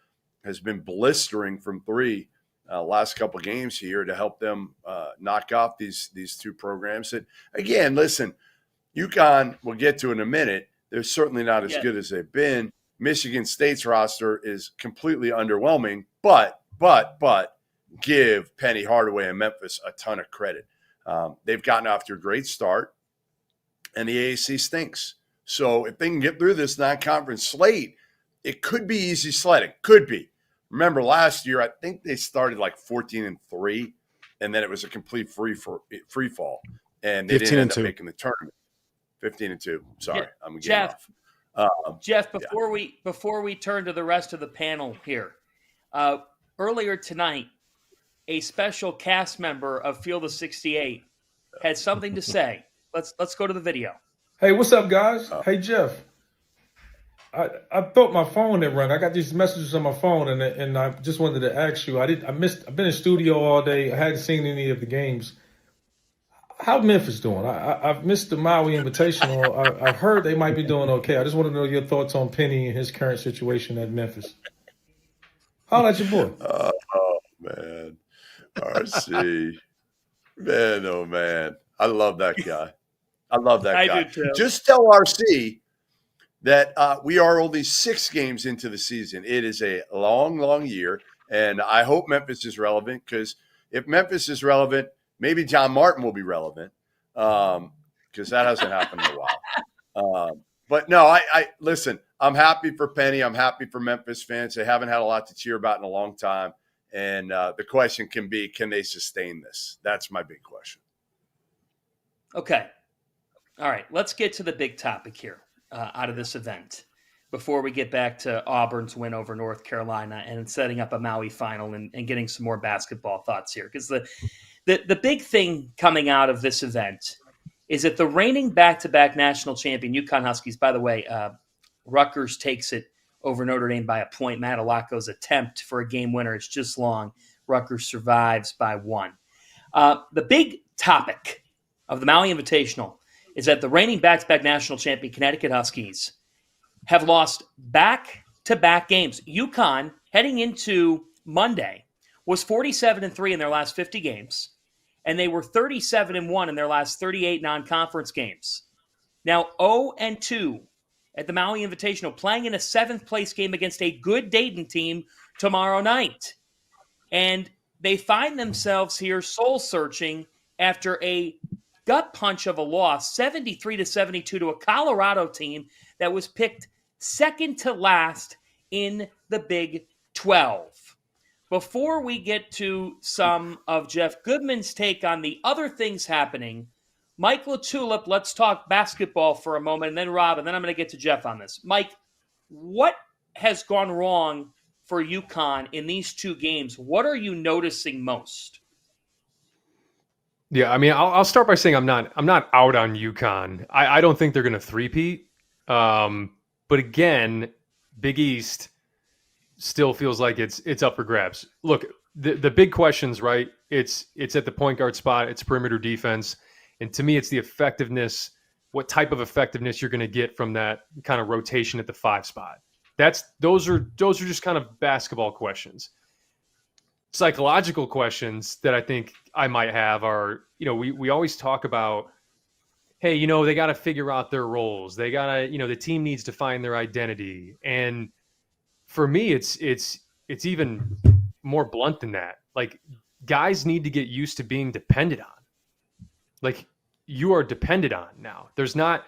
has been blistering from three last couple of games here to help them knock off these two programs. That, again, listen, UConn, we'll get to in a minute. They're certainly not as good as they've been. Michigan State's roster is completely underwhelming, but give Penny Hardaway and Memphis a ton of credit. They've gotten off to a great start, and the AAC stinks. So if they can get through this non-conference slate, it could be easy sledding. Could be. Remember last year, I think they started like 14-3, and then it was a complete free fall, and they didn't end up making the tournament. 15-2. Sorry, I'm getting off. Jeff, before we turn to the rest of the panel here, earlier tonight, a special cast member of Field of 68 had something to say. Let's go to the video. Hey, what's up, guys? Hey, Jeff. I thought my phone had rung. I got these messages on my phone, and I just wanted to ask you. I've been in studio all day. I hadn't seen any of the games. How's Memphis doing? I've missed the Maui Invitational. I've heard they might be doing okay. I just want to know your thoughts on Penny and his current situation at Memphis. Holla at your boy. Oh man, RC, man, oh man, I love that guy. I love that guy. I do too. Just tell RC that we are only 6 games into the season. It is a long, long year, and I hope Memphis is relevant, because if Memphis is relevant, maybe John Martin will be relevant, because that hasn't happened in a while. But no, I listen, I'm happy for Penny. I'm happy for Memphis fans. They haven't had a lot to cheer about in a long time, and the question can be, can they sustain this? That's my big question. Okay. All right, let's get to the big topic here out of this event before we get back to Auburn's win over North Carolina and setting up a Maui final and getting some more basketball thoughts here. Because the big thing coming out of this event is that the reigning back-to-back national champion UConn Huskies, by the way, Rutgers takes it over Notre Dame by a point. Matt Alaco's attempt for a game winner is just long. Rutgers survives by 1. The big topic of the Maui Invitational is that the reigning back-to-back national champion Connecticut Huskies have lost back-to-back games. UConn, heading into Monday, was 47-3 in their last 50 games, and they were 37-1 in their last 38 non-conference games. Now 0-2 at the Maui Invitational, playing in a 7th-place game against a good Dayton team tomorrow night. And they find themselves here soul-searching after a gut punch of a loss, 73-72 to a Colorado team that was picked second to last in the Big 12. Before we get to some of Jeff Goodman's take on the other things happening, Mike LaTulip, let's talk basketball for a moment, and then Rob, and then I'm going to get to Jeff on this. Mike, what has gone wrong for UConn in these two games? What are you noticing most? Yeah, I mean, I'll start by saying I'm not out on UConn. I don't think they're going to three-peat. But again, Big East still feels like it's up for grabs. Look, the big questions, right? It's at the point guard spot. It's perimeter defense, and to me, it's the effectiveness. What type of effectiveness you're going to get from that kind of rotation at the 5 spot? Those are just kind of basketball questions. Psychological questions that I think I might have are, we always talk about, hey, they got to figure out their roles. They got to, the team needs to find their identity. And for me, it's even more blunt than that. Like, guys need to get used to being depended on. Like, you are depended on now. There's not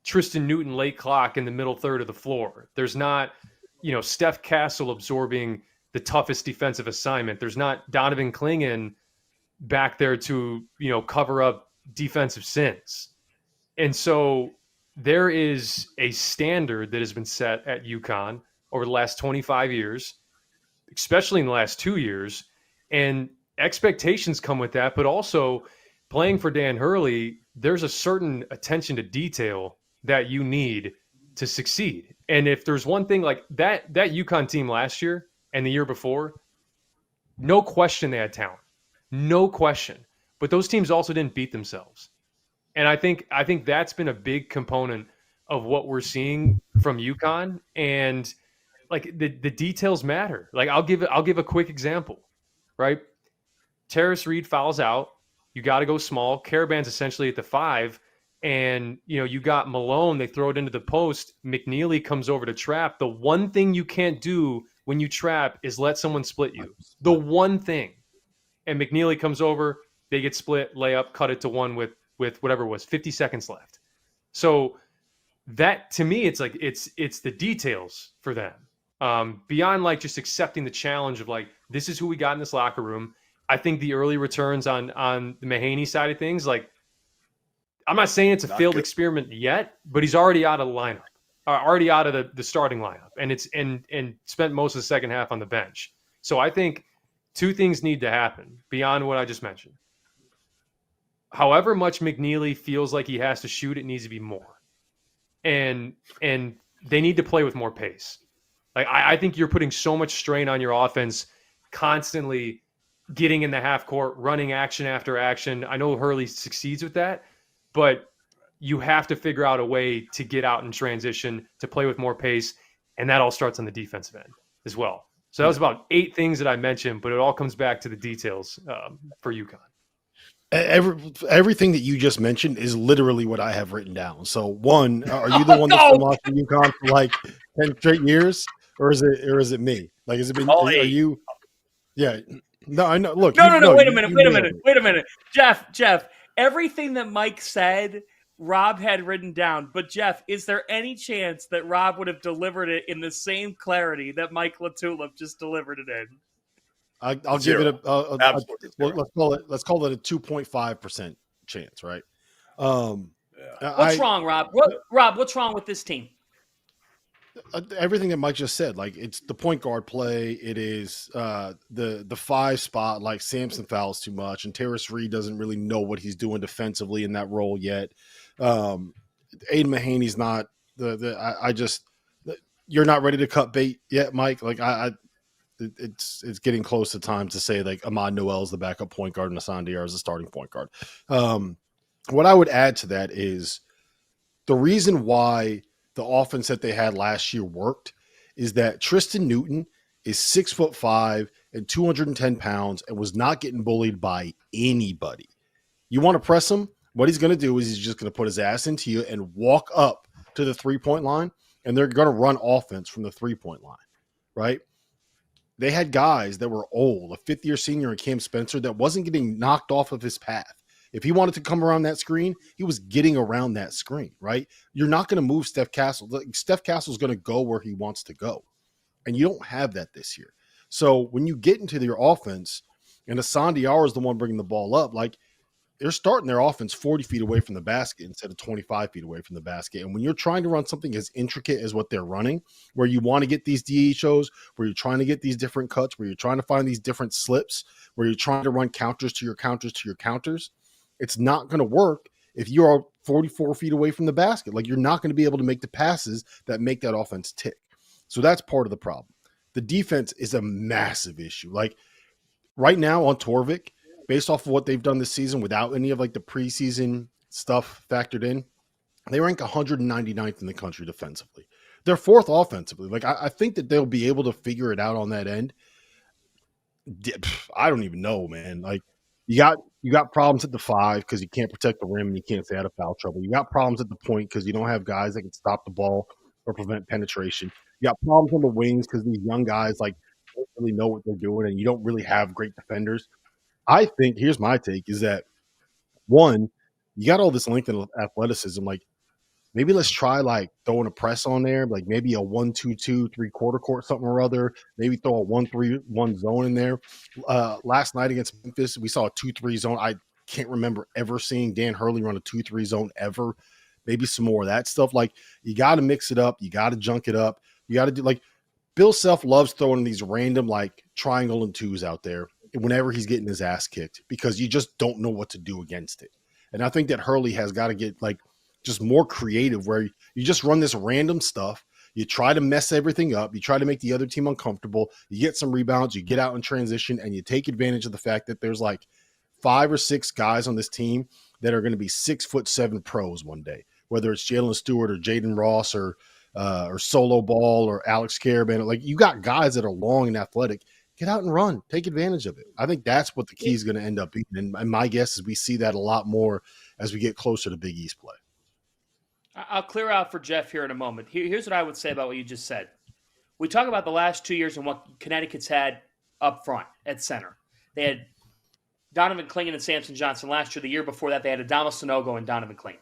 Tristan Newton late clock in the middle third of the floor. There's not, Steph Castle absorbing the toughest defensive assignment. There's not Donovan Clingan back there to, cover up defensive sins. And so there is a standard that has been set at UConn over the last 25 years, especially in the last 2 years. And expectations come with that, but also playing for Dan Hurley, there's a certain attention to detail that you need to succeed. And if there's one thing like that UConn team last year and the year before, no question they had talent. No question. But those teams also didn't beat themselves. And I think that's been a big component of what we're seeing from UConn. And like the details matter. Like I'll give a quick example, right? Terrace Reed fouls out. You got to go small. Caravan's essentially at the 5. And, you got Malone. They throw it into the post. McNeely comes over to trap. The one thing you can't do when you trap is let someone split you. The one thing. And McNeely comes over. They get split, layup, cut it to 1 with whatever it was, 50 seconds left. So that, to me, it's like it's the details for them. Beyond like just accepting the challenge of like, this is who we got in this locker room. I think the early returns on the Mahaney side of things, like, I'm not saying it's a failed experiment yet, but he's already out of the lineup, already out of the starting lineup, and spent most of the second half on the bench. So I think two things need to happen beyond what I just mentioned. However much McNeely feels like he has to shoot, it needs to be more, and they need to play with more pace. Like I think you're putting so much strain on your offense, constantly getting in the half court, running action after action. I know Hurley succeeds with that, but you have to figure out a way to get out in transition, to play with more pace, and that all starts on the defensive end as well. So that was about 8 things that I mentioned, but it all comes back to the details for UConn. Everything that you just mentioned is literally what I have written down. So, one, are you the one that's been watching UConn for like 10 straight years, or is it me? Like, has it been? Are you? Yeah. No, I know. Look. No. Wait a minute. Jeff. Everything that Mike said, Rob had written down. But Jeff, is there any chance that Rob would have delivered it in the same clarity that Mike LaTulip just delivered it in? I'll give it let's call it a 2.5% chance, right? What's wrong, Rob? Rob, what's wrong with this team? Everything that Mike just said. Like, it's the point guard play. It is the 5 spot. Like, Sampson fouls too much, and Terrace Reed doesn't really know what he's doing defensively in that role yet. Aiden Mahaney's not you're not ready to cut bait yet, Mike. Like it's getting close to time to say like Ahmad Noel is the backup point guard and Hassan Diarra is the starting point guard. What I would add to that is the reason why the offense that they had last year worked is that Tristan Newton is 6'5" and 210 pounds and was not getting bullied by anybody. You want to press him? What he's going to do is he's just going to put his ass into you and walk up to the 3-point line, and they're going to run offense from the 3-point line, right? They had guys that were old, a 5th-year senior in Cam Spencer that wasn't getting knocked off of his path. If he wanted to come around that screen, he was getting around that screen, right? You're not going to move Steph Castle. Steph Castle's going to go where he wants to go. And you don't have that this year. So when you get into your offense and Hassan Diarra is the one bringing the ball up, like, they're starting their offense 40 feet away from the basket instead of 25 feet away from the basket. And when you're trying to run something as intricate as what they're running, where you want to get these DHOs, where you're trying to get these different cuts, where you're trying to find these different slips, where you're trying to run counters to your counters to your counters, it's not going to work if you are 44 feet away from the basket. Like, you're not going to be able to make the passes that make that offense tick. So that's part of the problem. The defense is a massive issue. Like, right now on Torvik, based off of what they've done this season without any of like the preseason stuff factored in, they rank 199th in the country defensively. They're fourth offensively. Like, I think that they'll be able to figure it out on that end. I don't even know, man. Like, you got problems at the 5 because you can't protect the rim and you can't stay out of foul trouble. You got problems at the point because you don't have guys that can stop the ball or prevent penetration. You got problems on the wings because these young guys like don't really know what they're doing, and you don't really have great defenders. I think, here's my take, is that, one, you got all this length and athleticism. Like, maybe let's try like throwing a press on there, like maybe a 1-2-2 3/4 court, something or other. Maybe throw a 1-3-1 zone in there. Last night against Memphis, we saw a 2-3 zone. I can't remember ever seeing Dan Hurley run a 2-3 zone ever. Maybe some more of that stuff. Like, you got to mix it up. You got to junk it up. You got to do, like, Bill Self loves throwing these random like triangle and twos out there whenever he's getting his ass kicked, because you just don't know what to do against it. And I think that Hurley has got to get like just more creative, where you just run this random stuff. You try to mess everything up. You try to make the other team uncomfortable. You get some rebounds. You get out in transition, and you take advantage of the fact that there's like 5 or 6 guys on this team that are going to be 6'7" pros one day, whether it's Jalen Stewart or Jaden Ross or Solo Ball or Alex Caravan. Like, you got guys that are long and athletic. Get out and run. Take advantage of it. I think that's what the key is going to end up being. And my guess is we see that a lot more as we get closer to Big East play. I'll clear out for Jeff here in a moment. Here's what I would say about what you just said. We talk about the last 2 years and what Connecticut's had up front at center. They had Donovan Clingan and Samson Johnson last year. The year before that, they had Adama Sanogo and Donovan Clingan.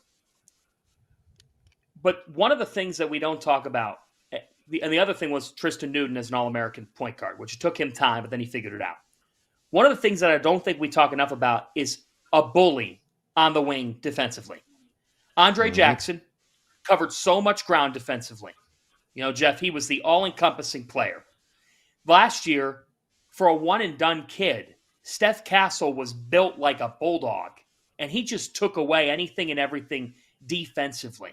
But one of the things that we don't talk about, and the other thing was Tristan Newton as an All-American point guard, which took him time, but then he figured it out. One of the things that I don't think we talk enough about is a bully on the wing defensively. Andre Jackson covered so much ground defensively. You know, Jeff, he was the all-encompassing player. Last year, for a one-and-done kid, Steph Castle was built like a bulldog, and he just took away anything and everything defensively.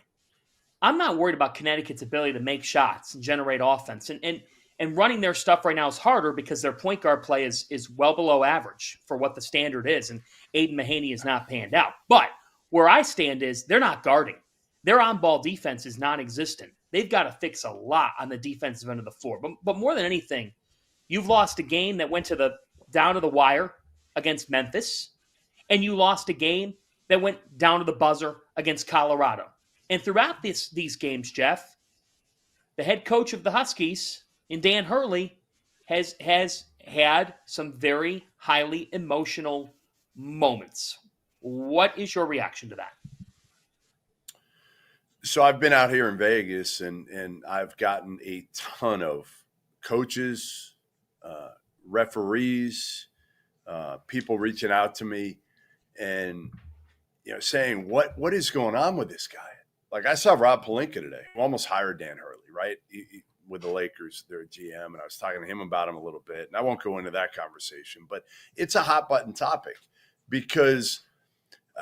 I'm not worried about Connecticut's ability to make shots and generate offense. And running their stuff right now is harder because their point guard play is well below average for what the standard is, and Aiden Mahaney has not panned out. But where I stand is they're not guarding. Their on-ball defense is non-existent. They've got to fix a lot on the defensive end of the floor. But more than anything, you've lost a game that went down to the wire against Memphis, and you lost a game that went down to the buzzer against Colorado. And throughout these games, Jeff, the head coach of the Huskies, in Dan Hurley, has had some very highly emotional moments. What is your reaction to that? So I've been out here in Vegas, and I've gotten a ton of coaches, referees, people reaching out to me and, you know, saying, what is going on with this guy? Like, I saw Rob Pelinka today, who almost hired Dan Hurley, right? With the Lakers, their GM, and I was talking to him about him a little bit, and I won't go into that conversation, but it's a hot button topic because,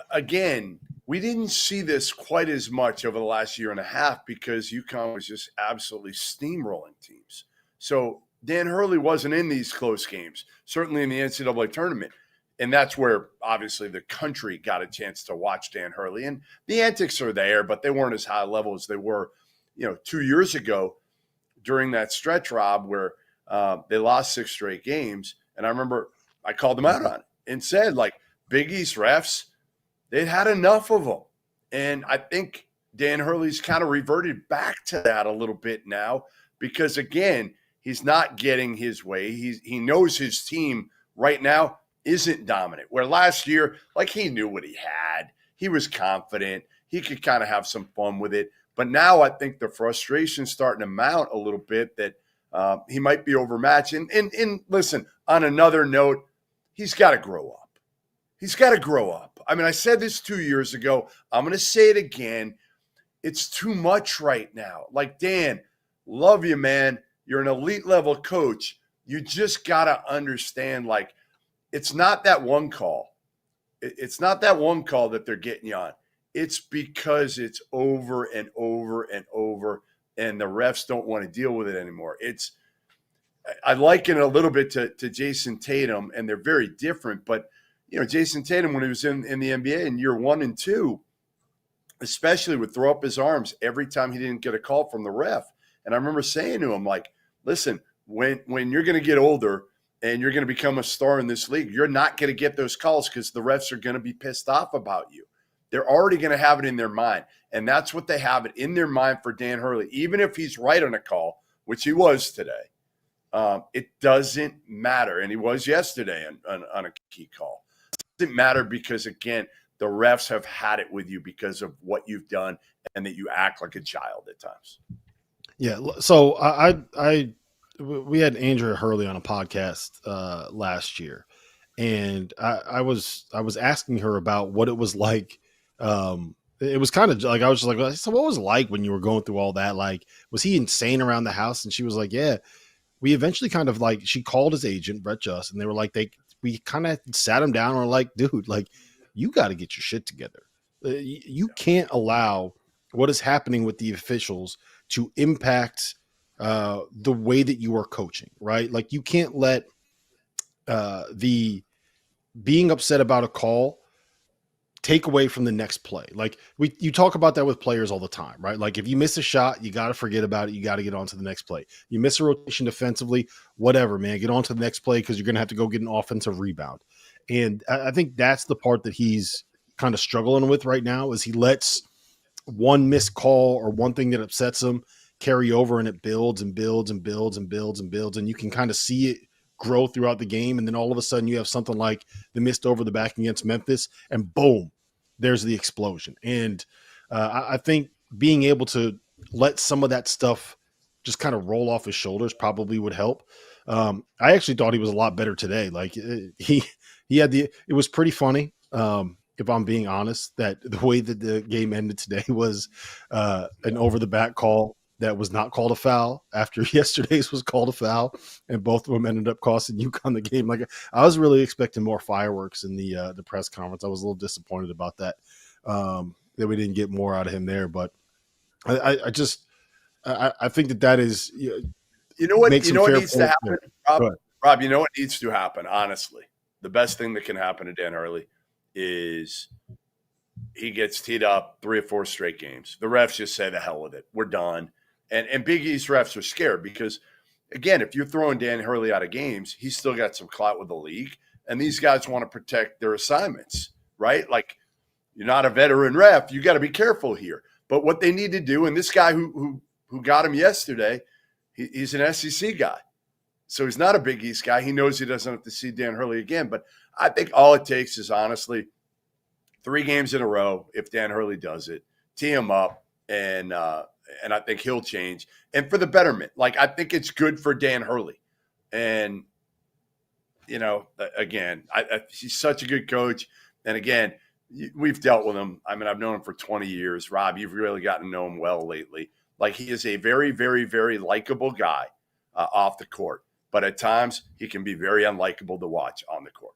again, we didn't see this quite as much over the last year and a half because UConn was just absolutely steamrolling teams. So Dan Hurley wasn't in these close games, certainly in the NCAA tournament. And that's where, obviously, the country got a chance to watch Dan Hurley. And the antics are there, but they weren't as high level as they were, 2 years ago during that stretch, Rob, where they lost 6 straight games. And I remember I called them out on it and said, like, Big East refs, they'd had enough of them. And I think Dan Hurley's kind of reverted back to that a little bit now because, again, he's not getting his way. He knows his team right now isn't dominant, where last year, like, he knew what he had. He was confident. He could kind of have some fun with it. But now I think the frustration's starting to mount a little bit that he might be overmatched. And listen, on another note, he's got to grow up. He's got to grow up. I mean, I said this 2 years ago. I'm going to say it again. It's too much right now. Like, Dan, love you, man. You're an elite level coach. You just got to understand, like, it's not that one call. It's not that one call that they're getting you on. It's because it's over and over and over, and the refs don't want to deal with it anymore. I liken it a little bit to Jason Tatum, and they're very different. But, Jason Tatum, when he was in the NBA in year 1 and 2, especially would throw up his arms every time he didn't get a call from the ref. And I remember saying to him, like, listen, when you're going to get older and you're going to become a star in this league, you're not going to get those calls because the refs are going to be pissed off about you. They're already going to have it in their mind. And that's what they have it in their mind for Dan Hurley. Even if he's right on a call, which he was today, it doesn't matter. And he was yesterday on a key call. It doesn't matter because, again, the refs have had it with you because of what you've done and that you act like a child at times. Yeah. So we had Andrea Hurley on a podcast last year, and I was asking her about what it was like. It was kind of like, I was just like, so what was it like when you were going through all that? Like, was he insane around the house? And she was like, yeah. We eventually kind of like, she called his agent, Brett Just, and they were like, we kind of sat him down and were like, dude, like, you got to get your shit together. You can't allow what is happening with the officials to impact the way that you are coaching, right? Like, you can't let the being upset about a call take away from the next play. Like, you talk about that with players all the time, right? Like, if you miss a shot, you got to forget about it. You got to get on to the next play. You miss a rotation defensively, whatever, man, get on to the next play because you're going to have to go get an offensive rebound. And I think that's the part that he's kind of struggling with right now, is he lets one missed call or one thing that upsets him carry over, and it builds and builds and builds and builds and builds. And you can kind of see it grow throughout the game. And then all of a sudden you have something like the missed over the back against Memphis, and boom, there's the explosion. And I think being able to let some of that stuff just kind of roll off his shoulders probably would help. I actually thought he was a lot better today. Like, he had it was pretty funny. If I'm being honest, that the way that the game ended today was an over the back call that was not called a foul after yesterday's was called a foul, and both of them ended up costing UConn the game. Like, I was really expecting more fireworks in the press conference. I was a little disappointed about that we didn't get more out of him there. But I think that is, you know what needs to happen, Rob. You know what needs to happen. Honestly, the best thing that can happen to Dan Hurley is he gets teed up 3 or 4 straight games. The refs just say the hell with it. We're done. And Big East refs are scared because, again, if you're throwing Dan Hurley out of games, he's still got some clout with the league. And these guys want to protect their assignments, right? Like, you're not a veteran ref. You got to be careful here. But what they need to do, and this guy who got him yesterday, he's an SEC guy. So he's not a Big East guy. He knows he doesn't have to see Dan Hurley again. But I think all it takes is, honestly, 3 games in a row, if Dan Hurley does it, tee him up, and I think he'll change. And for the betterment, like, I think it's good for Dan Hurley. And, again, he's such a good coach. And, again, we've dealt with him. I mean, I've known him for 20 years. Rob, you've really gotten to know him well lately. Like, he is a very, very, very likable guy off the court. But at times, he can be very unlikable to watch on the court.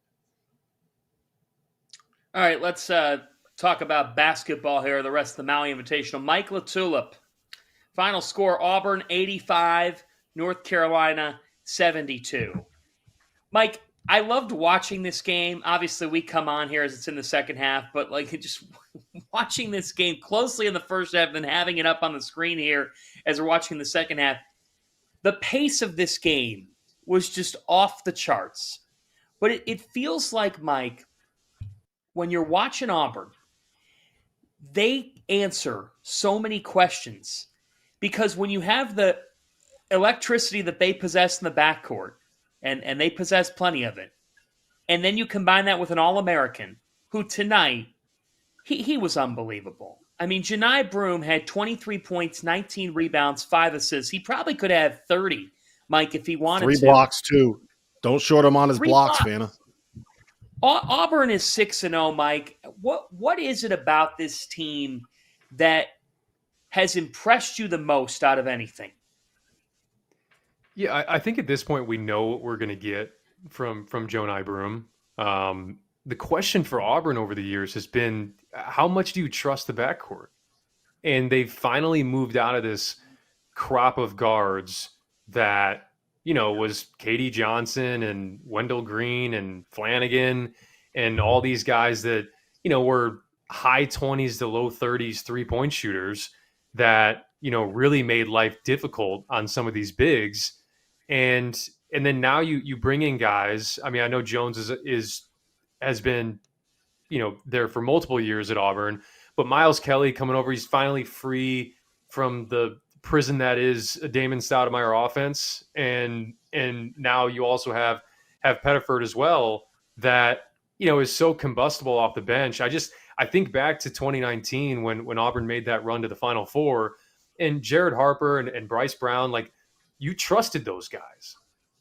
All right, let's talk about basketball here, the rest of the Maui Invitational. Mike LaTulip, final score, Auburn 85, North Carolina 72. Mike, I loved watching this game. Obviously, we come on here as it's in the second half, but like just watching this game closely in the first half and then having it up on the screen here as we're watching the second half, the pace of this game was just off the charts. But it feels like, Mike, when you're watching Auburn, they answer so many questions because when you have the electricity that they possess in the backcourt, and they possess plenty of it, and then you combine that with an All-American who tonight, he was unbelievable. I mean, Janai Broome had 23 points, 19 rebounds, 5 assists. He probably could have 30, Mike, if he wanted 3 to. 3 blocks, too. Don't short him on his blocks, Fanta. Auburn is 6-0, Mike. what is it about this team that has impressed you the most out of anything? Yeah, I think at this point we know what we're going to get from Joe Broom. The question for Auburn over the years has been, how much do you trust the backcourt? And they've finally moved out of this crop of guards that, was Katie Johnson and Wendell Green and Flanagan and all these guys that, were high 20s to low 30s 3-point shooters that, really made life difficult on some of these bigs. And then now you bring in guys. I mean, I know Jones has been, there for multiple years at Auburn, but Miles Kelly coming over, he's finally free from the prison that is a Damon Stoudemire offense. And now you also have Pettiford as well that, is so combustible off the bench. I think back to 2019 when Auburn made that run to the Final Four, and Jared Harper and Bryce Brown, like, you trusted those guys.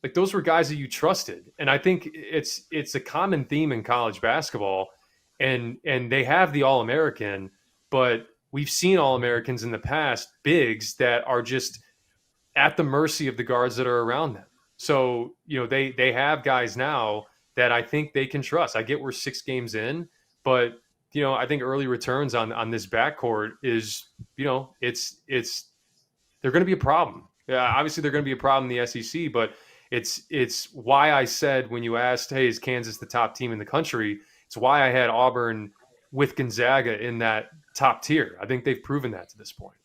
Like, those were guys that you trusted. And I think it's a common theme in college basketball, and they have the All-American, but we've seen All-Americans in the past, bigs that are just at the mercy of the guards that are around them. So, they have guys now that I think they can trust. I get we're 6 games in, but, I think early returns on this backcourt is, it's they're going to be a problem. Yeah, obviously they're going to be a problem in the SEC, but it's why I said when you asked, hey, is Kansas the top team in the country? It's why I had Auburn with Gonzaga in that top tier. I think they've proven that to this point.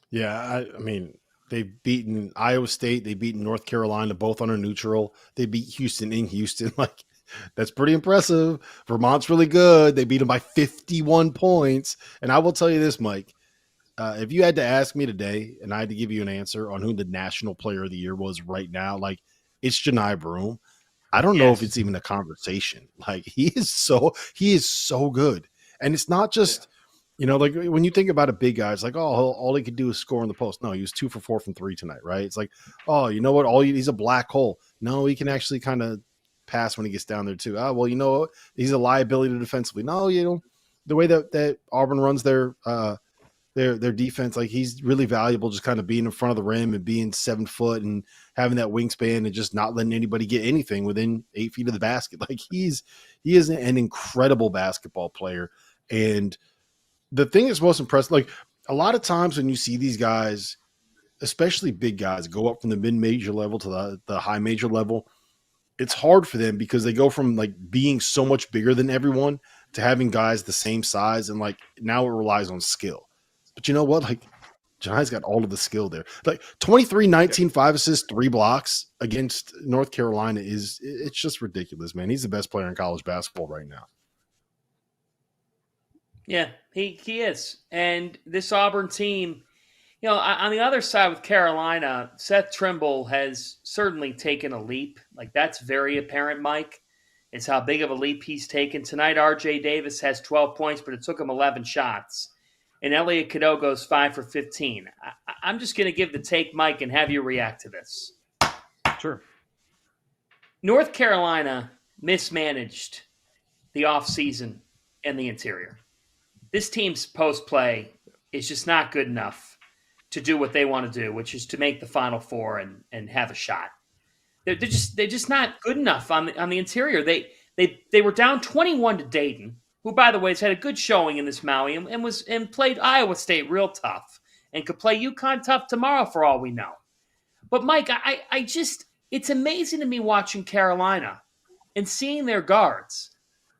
Yeah, I mean, they've beaten Iowa State. They've beaten North Carolina, both on a neutral. They beat Houston in Houston. Like, that's pretty impressive. Vermont's really good. They beat them by 51 points. And I will tell you this, Mike. If you had to ask me today and I had to give you an answer on who the national player of the year was right now, like, it's Janai Broom. I don't know if it's even a conversation. Like, he is so good. And it's not just, like when you think about a big guy, it's like, oh, all he could do is score in the post. No, he was 2 for 4 from 3 tonight, right? It's like, oh, you know what? He's a black hole. No, he can actually kind of pass when he gets down there too. Oh, well, you know what? He's a liability defensively. No, the way that Auburn runs their defense, like, he's really valuable, just kind of being in front of the rim and being 7 foot and having that wingspan and just not letting anybody get anything within 8 feet of the basket. Like, he is an incredible basketball player. And the thing that's most impressive, like, a lot of times when you see these guys, especially big guys, go up from the mid-major level to the high major level, it's hard for them because they go from, like, being so much bigger than everyone to having guys the same size. And, like, now it relies on skill. But you know what? Like, Janai's got all of the skill there. Like, 23, 19, 5 assists, 3 blocks against North Carolina it's just ridiculous, man. He's the best player in college basketball right now. Yeah, he is. And this Auburn team, on the other side with Carolina, Seth Trimble has certainly taken a leap. Like, that's very apparent, Mike. It's how big of a leap he's taken. Tonight, R.J. Davis has 12 points, but it took him 11 shots. And Elliot Cadeau goes 5 for 15. I'm just going to give the take, Mike, and have you react to this. Sure. North Carolina mismanaged the offseason and the interior. This team's post play is just not good enough to do what they want to do, which is to make the Final Four and have a shot. They're just not good enough on the interior. They were down 21 to Dayton, who, by the way, has had a good showing in this Maui and played Iowa State real tough and could play UConn tough tomorrow for all we know. But, Mike, I just – it's amazing to me watching Carolina and seeing their guards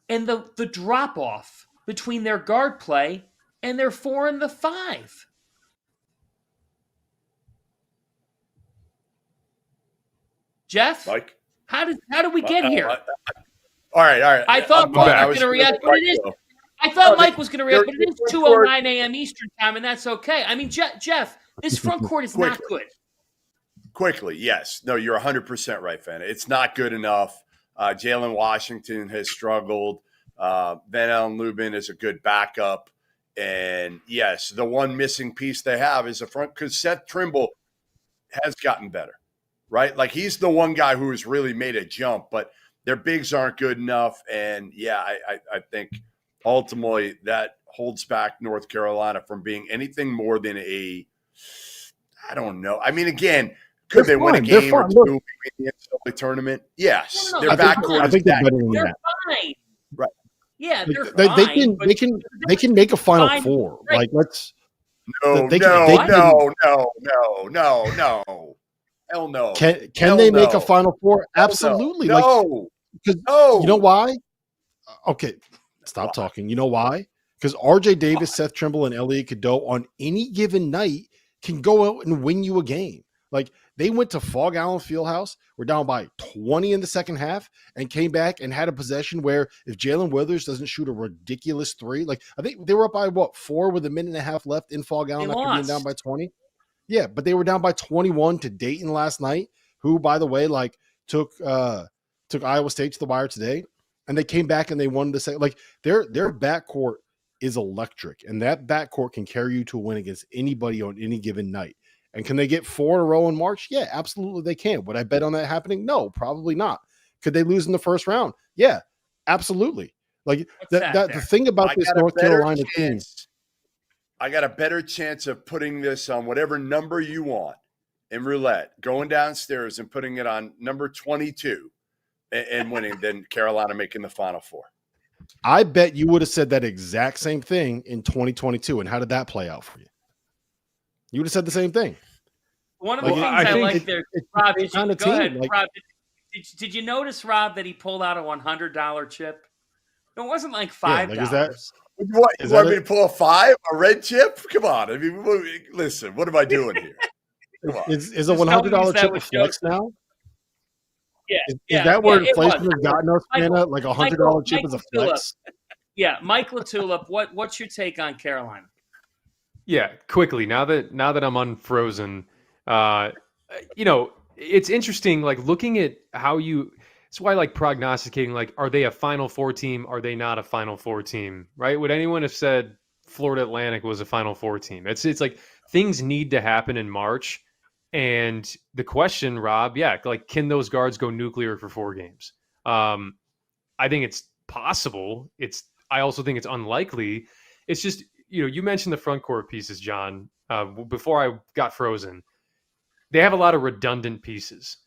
and the drop-off between their guard play and their 4 and the 5. Jeff? Mike? How did we get here? All right. I thought Mike was going to react, but it is. I thought Mike was going to react, but it is 2:09 a.m. Eastern time, and that's okay. I mean, Jeff, this front court is not good. Quickly, yes. No, you're 100% right, Fanta. It's not good enough. Jalen Washington has struggled. Van Allen Lubin is a good backup. And, yes, the one missing piece they have is a front, because Seth Trimble has gotten better, right? Like, he's the one guy who has really made a jump, but their bigs aren't good enough. And, yeah, I think ultimately that holds back North Carolina from being anything more than I don't know. I mean, again, could they win a game or two in the NCAA tournament? Yes. No, Their backcourt I think they're better than they're that. fine. Right. Yeah, they're They fine. can make a Final fine. Four. Right. Like let's. No. Hell no. Can they make a Final Four? Absolutely. No. Because No. you know why? Okay, stop talking. You know why? Because RJ Davis, Seth Trimble, and Elliot Cadeau on any given night can go out and win you a game. Like they went to Fog Allen Fieldhouse, were down by 20 in the second half, and came back and had a possession where if Jalen Withers doesn't shoot a ridiculous three, like I think they were up by 4 with a minute and a half left in Fog Allen after being down by 20. Yeah, but they were down by 21 to Dayton last night, who, by the way, like took Iowa State to the wire today, and they came back and they won the second. Like their backcourt is electric, and that backcourt can carry you to a win against anybody on any given night. And can they get 4 in a row in March? Yeah, absolutely they can. Would I bet on that happening? No, probably not. Could they lose in the first round? Yeah, absolutely. Like the thing about this North Carolina team. I got a better chance of putting this on whatever number you want in roulette, going downstairs and putting it on number 22 and winning than Carolina making the Final Four. I bet you would have said that exact same thing in 2022. And how did that play out for you? You would have said the same thing. One of the things I like there, Rob, go ahead, Rob. Did you notice, Rob, that he pulled out a $100 chip? It wasn't like $5. Yeah, like What, you want me to pull a red chip? Come on. I mean, listen, what am I doing here? Is a $100 chip a flex now? Yeah. Is that where inflation has gotten us, Fanta? Like a $100 chip is a flex? Yeah. Mike LaTulip, what's your take on Carolina? Yeah, quickly. Now that I'm unfrozen, it's interesting, like looking at how it's why I like prognosticating, like, are they a Final Four team? Are they not a Final Four team? Right? Would anyone have said Florida Atlantic was a Final Four team? It's like things need to happen in March. And the question, Rob, like, can those guards go nuclear for 4 games? I think it's possible. I also think it's unlikely. It's just, you mentioned the front court pieces, John, before I got frozen. They have a lot of redundant pieces,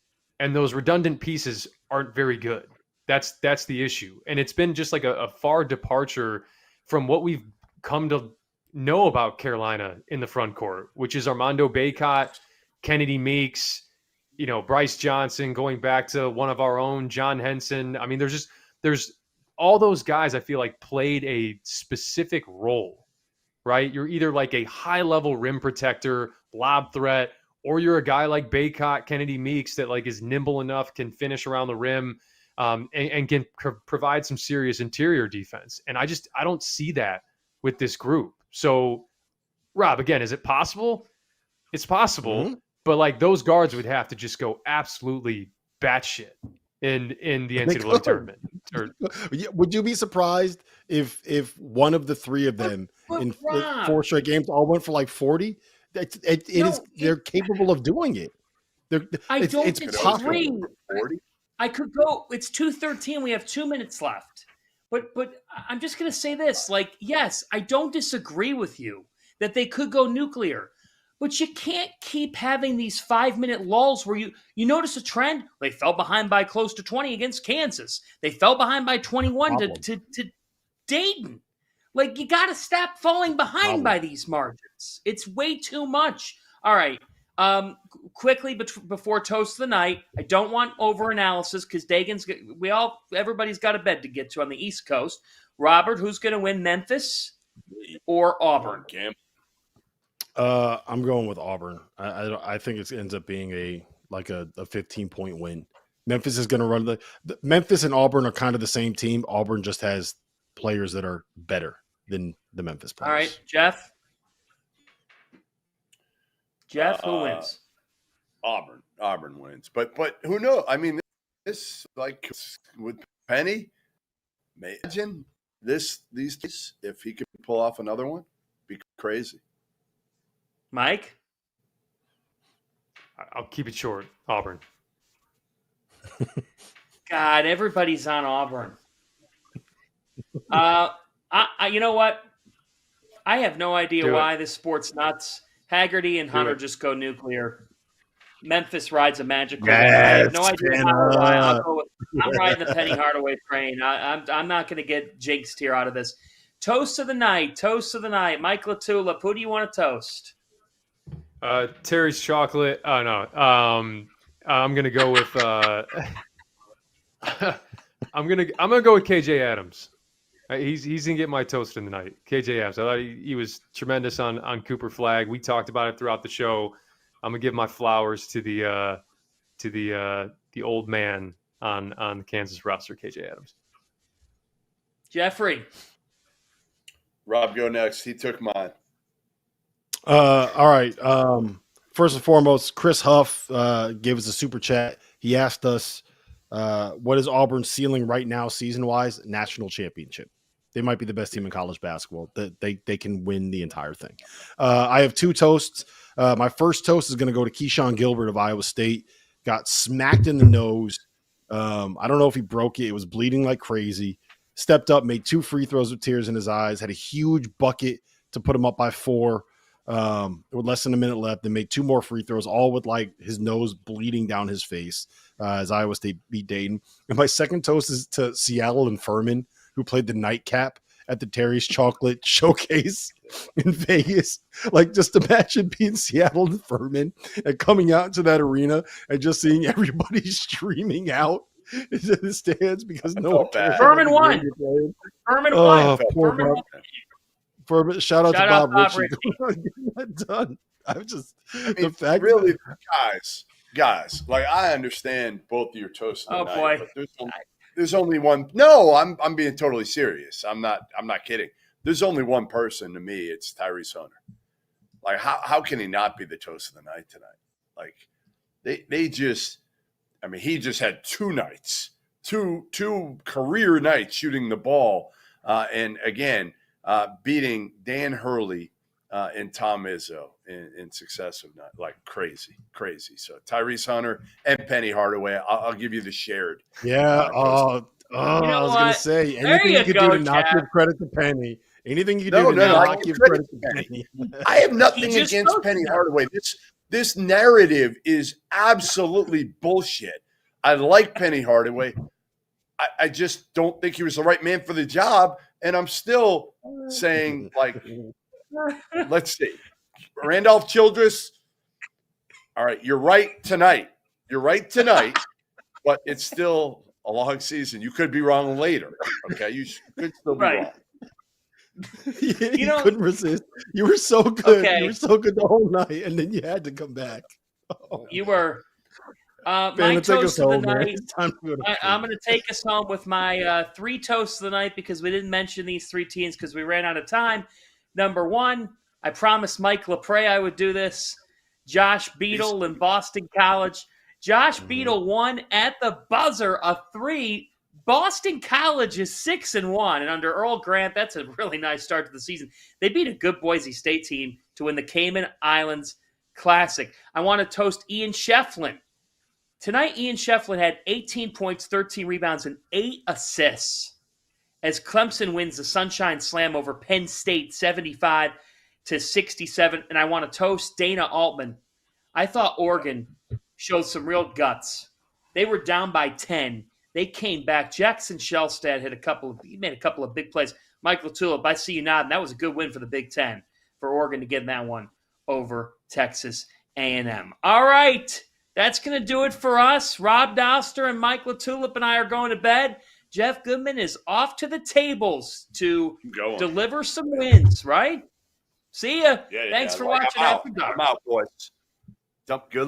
and those redundant pieces aren't very good. That's the issue. And it's been just like a far departure from what we've come to know about Carolina in the front court, which is Armando Bacot, Kennedy Meeks, Bryce Johnson, going back to one of our own, John Henson. I mean, there's all those guys I feel like played a specific role, right? You're either like a high-level rim protector, lob threat, or you're a guy like Bacot, Kennedy Meeks that like is nimble enough, can finish around the rim, and can provide some serious interior defense. And I don't see that with this group. So, Rob, again, is it possible? It's possible, but like those guards would have to just go absolutely batshit in the NCAA tournament. Would you be surprised if one of the 3 of them in 4 straight games all went for like 40? They're capable of doing it. I don't disagree. I could go. It's 2:13. We have 2 minutes left. But I'm just going to say this. Like, yes, I don't disagree with you that they could go nuclear. But you can't keep having these 5-minute lulls where you notice a trend. They fell behind by close to 20 against Kansas. They fell behind by 21 to Dayton. Like, you got to stop falling behind by these margins. It's way too much. All right. Quickly before toast of the night, I don't want over analysis because everybody's got a bed to get to on the East Coast. Robert, who's going to win, Memphis or Auburn? I'm going with Auburn. I think it ends up being a 15-point win. Memphis is going to run the Memphis and Auburn are kind of the same team. Auburn just has players that are better than the Memphis players. All right, Jeff. Who wins? Auburn wins. But who knows? I mean, this, like with Penny, imagine these if he could pull off another one, be crazy. Mike? I'll keep it short. Auburn. God, everybody's on Auburn. You know what? I have no idea Do it. why this sport's nuts. Haggerty and Hunter it. just go nuclear. Memphis rides a magical Yes, wave. I have no idea how or why. Fanta. I'm riding the Penny Hardaway train. I'm not going to get jinxed here out of this. Toast of the night. Mike LaTulip, who do you want to toast? Terry's chocolate. Oh no. I'm gonna go with. I'm gonna go with KJ Adams. He's gonna get my toast in the night. KJ Adams. I thought he was tremendous on Cooper Flag. We talked about it throughout the show. I'm gonna give my flowers to the old man on the Kansas roster, KJ Adams. Jeffrey. Rob, go next. He took mine. All right. First and foremost, Chris Huff gave us a super chat. He asked us, what is Auburn's ceiling right now, season-wise? National championship. They might be the best team in college basketball. They can win the entire thing. I have two toasts. My first toast is going to go to Keyshawn Gilbert of Iowa State. Got smacked in the nose. I don't know if he broke it. It was bleeding like crazy. Stepped up, made 2 free throws with tears in his eyes, had a huge bucket to put him up by 4 with less than a minute left. They made 2 more free throws, all with like his nose bleeding down his face as Iowa State beat Dayton. And my second toast is to Seattle and Furman, who played the nightcap at the Terry's Chocolate Showcase in Vegas. Like, just imagine being Seattle and Furman and coming out to that arena and just seeing everybody streaming out into the stands because no one cares. Furman won. Furman won. Furman won. Shout out to Bob Bob Ritchie. Done. I'm just the fact really, guys. Like, I understand both of your toasts. Oh boy, there's only one. No, I'm being totally serious. I'm not kidding. There's only one person to me. It's Tyrese Hunter. Like, how can he not be the toast of the night tonight? Like, they just. I mean, he just had 2 nights, two career nights shooting the ball, and again beating Dan Hurley and Tom Izzo in successive nights, like crazy. So Tyrese Hunter and Penny Hardaway, I'll give you the shared. Yeah. I was going to say anything you could do to not give credit to Penny. Anything you do to not give credit to Penny. I have nothing against Penny Hardaway. This narrative is absolutely bullshit. I like Penny Hardaway. I just don't think he was the right man for the job. And I'm still saying, like, let's see. Randolph Childress, all right, you're right tonight. But it's still a long season. You could be wrong later. Okay, you could still be wrong. You couldn't resist. You were so good. Okay. You were so good the whole night, and then you had to come back. Oh. You were. My toast of the night. I'm going to take us home with my 3 toasts of the night because we didn't mention these 3 teams because we ran out of time. Number 1, I promised Mike LaPrey I would do this. Josh Beadle in Boston College. Josh Beadle won at the buzzer a 3. Boston College is 6-1, and under Earl Grant, that's a really nice start to the season. They beat a good Boise State team to win the Cayman Islands Classic. I want to toast Ian Shefflin. Tonight, Ian Shefflin had 18 points, 13 rebounds, and 8 assists as Clemson wins the Sunshine Slam over Penn State 75-67. And I want to toast Dana Altman. I thought Oregon showed some real guts. They were down by 10. They came back. Jackson Shellstad made a couple of big plays. Mike LaTulip, I see you nodding. That was a good win for the Big Ten for Oregon to get that one over Texas A&M. All right. That's going to do it for us. Rob Dauster and Mike LaTulip and I are going to bed. Jeff Goodman is off to the tables to deliver some wins, right? See ya. Thanks for watching. I'm out, boys. Good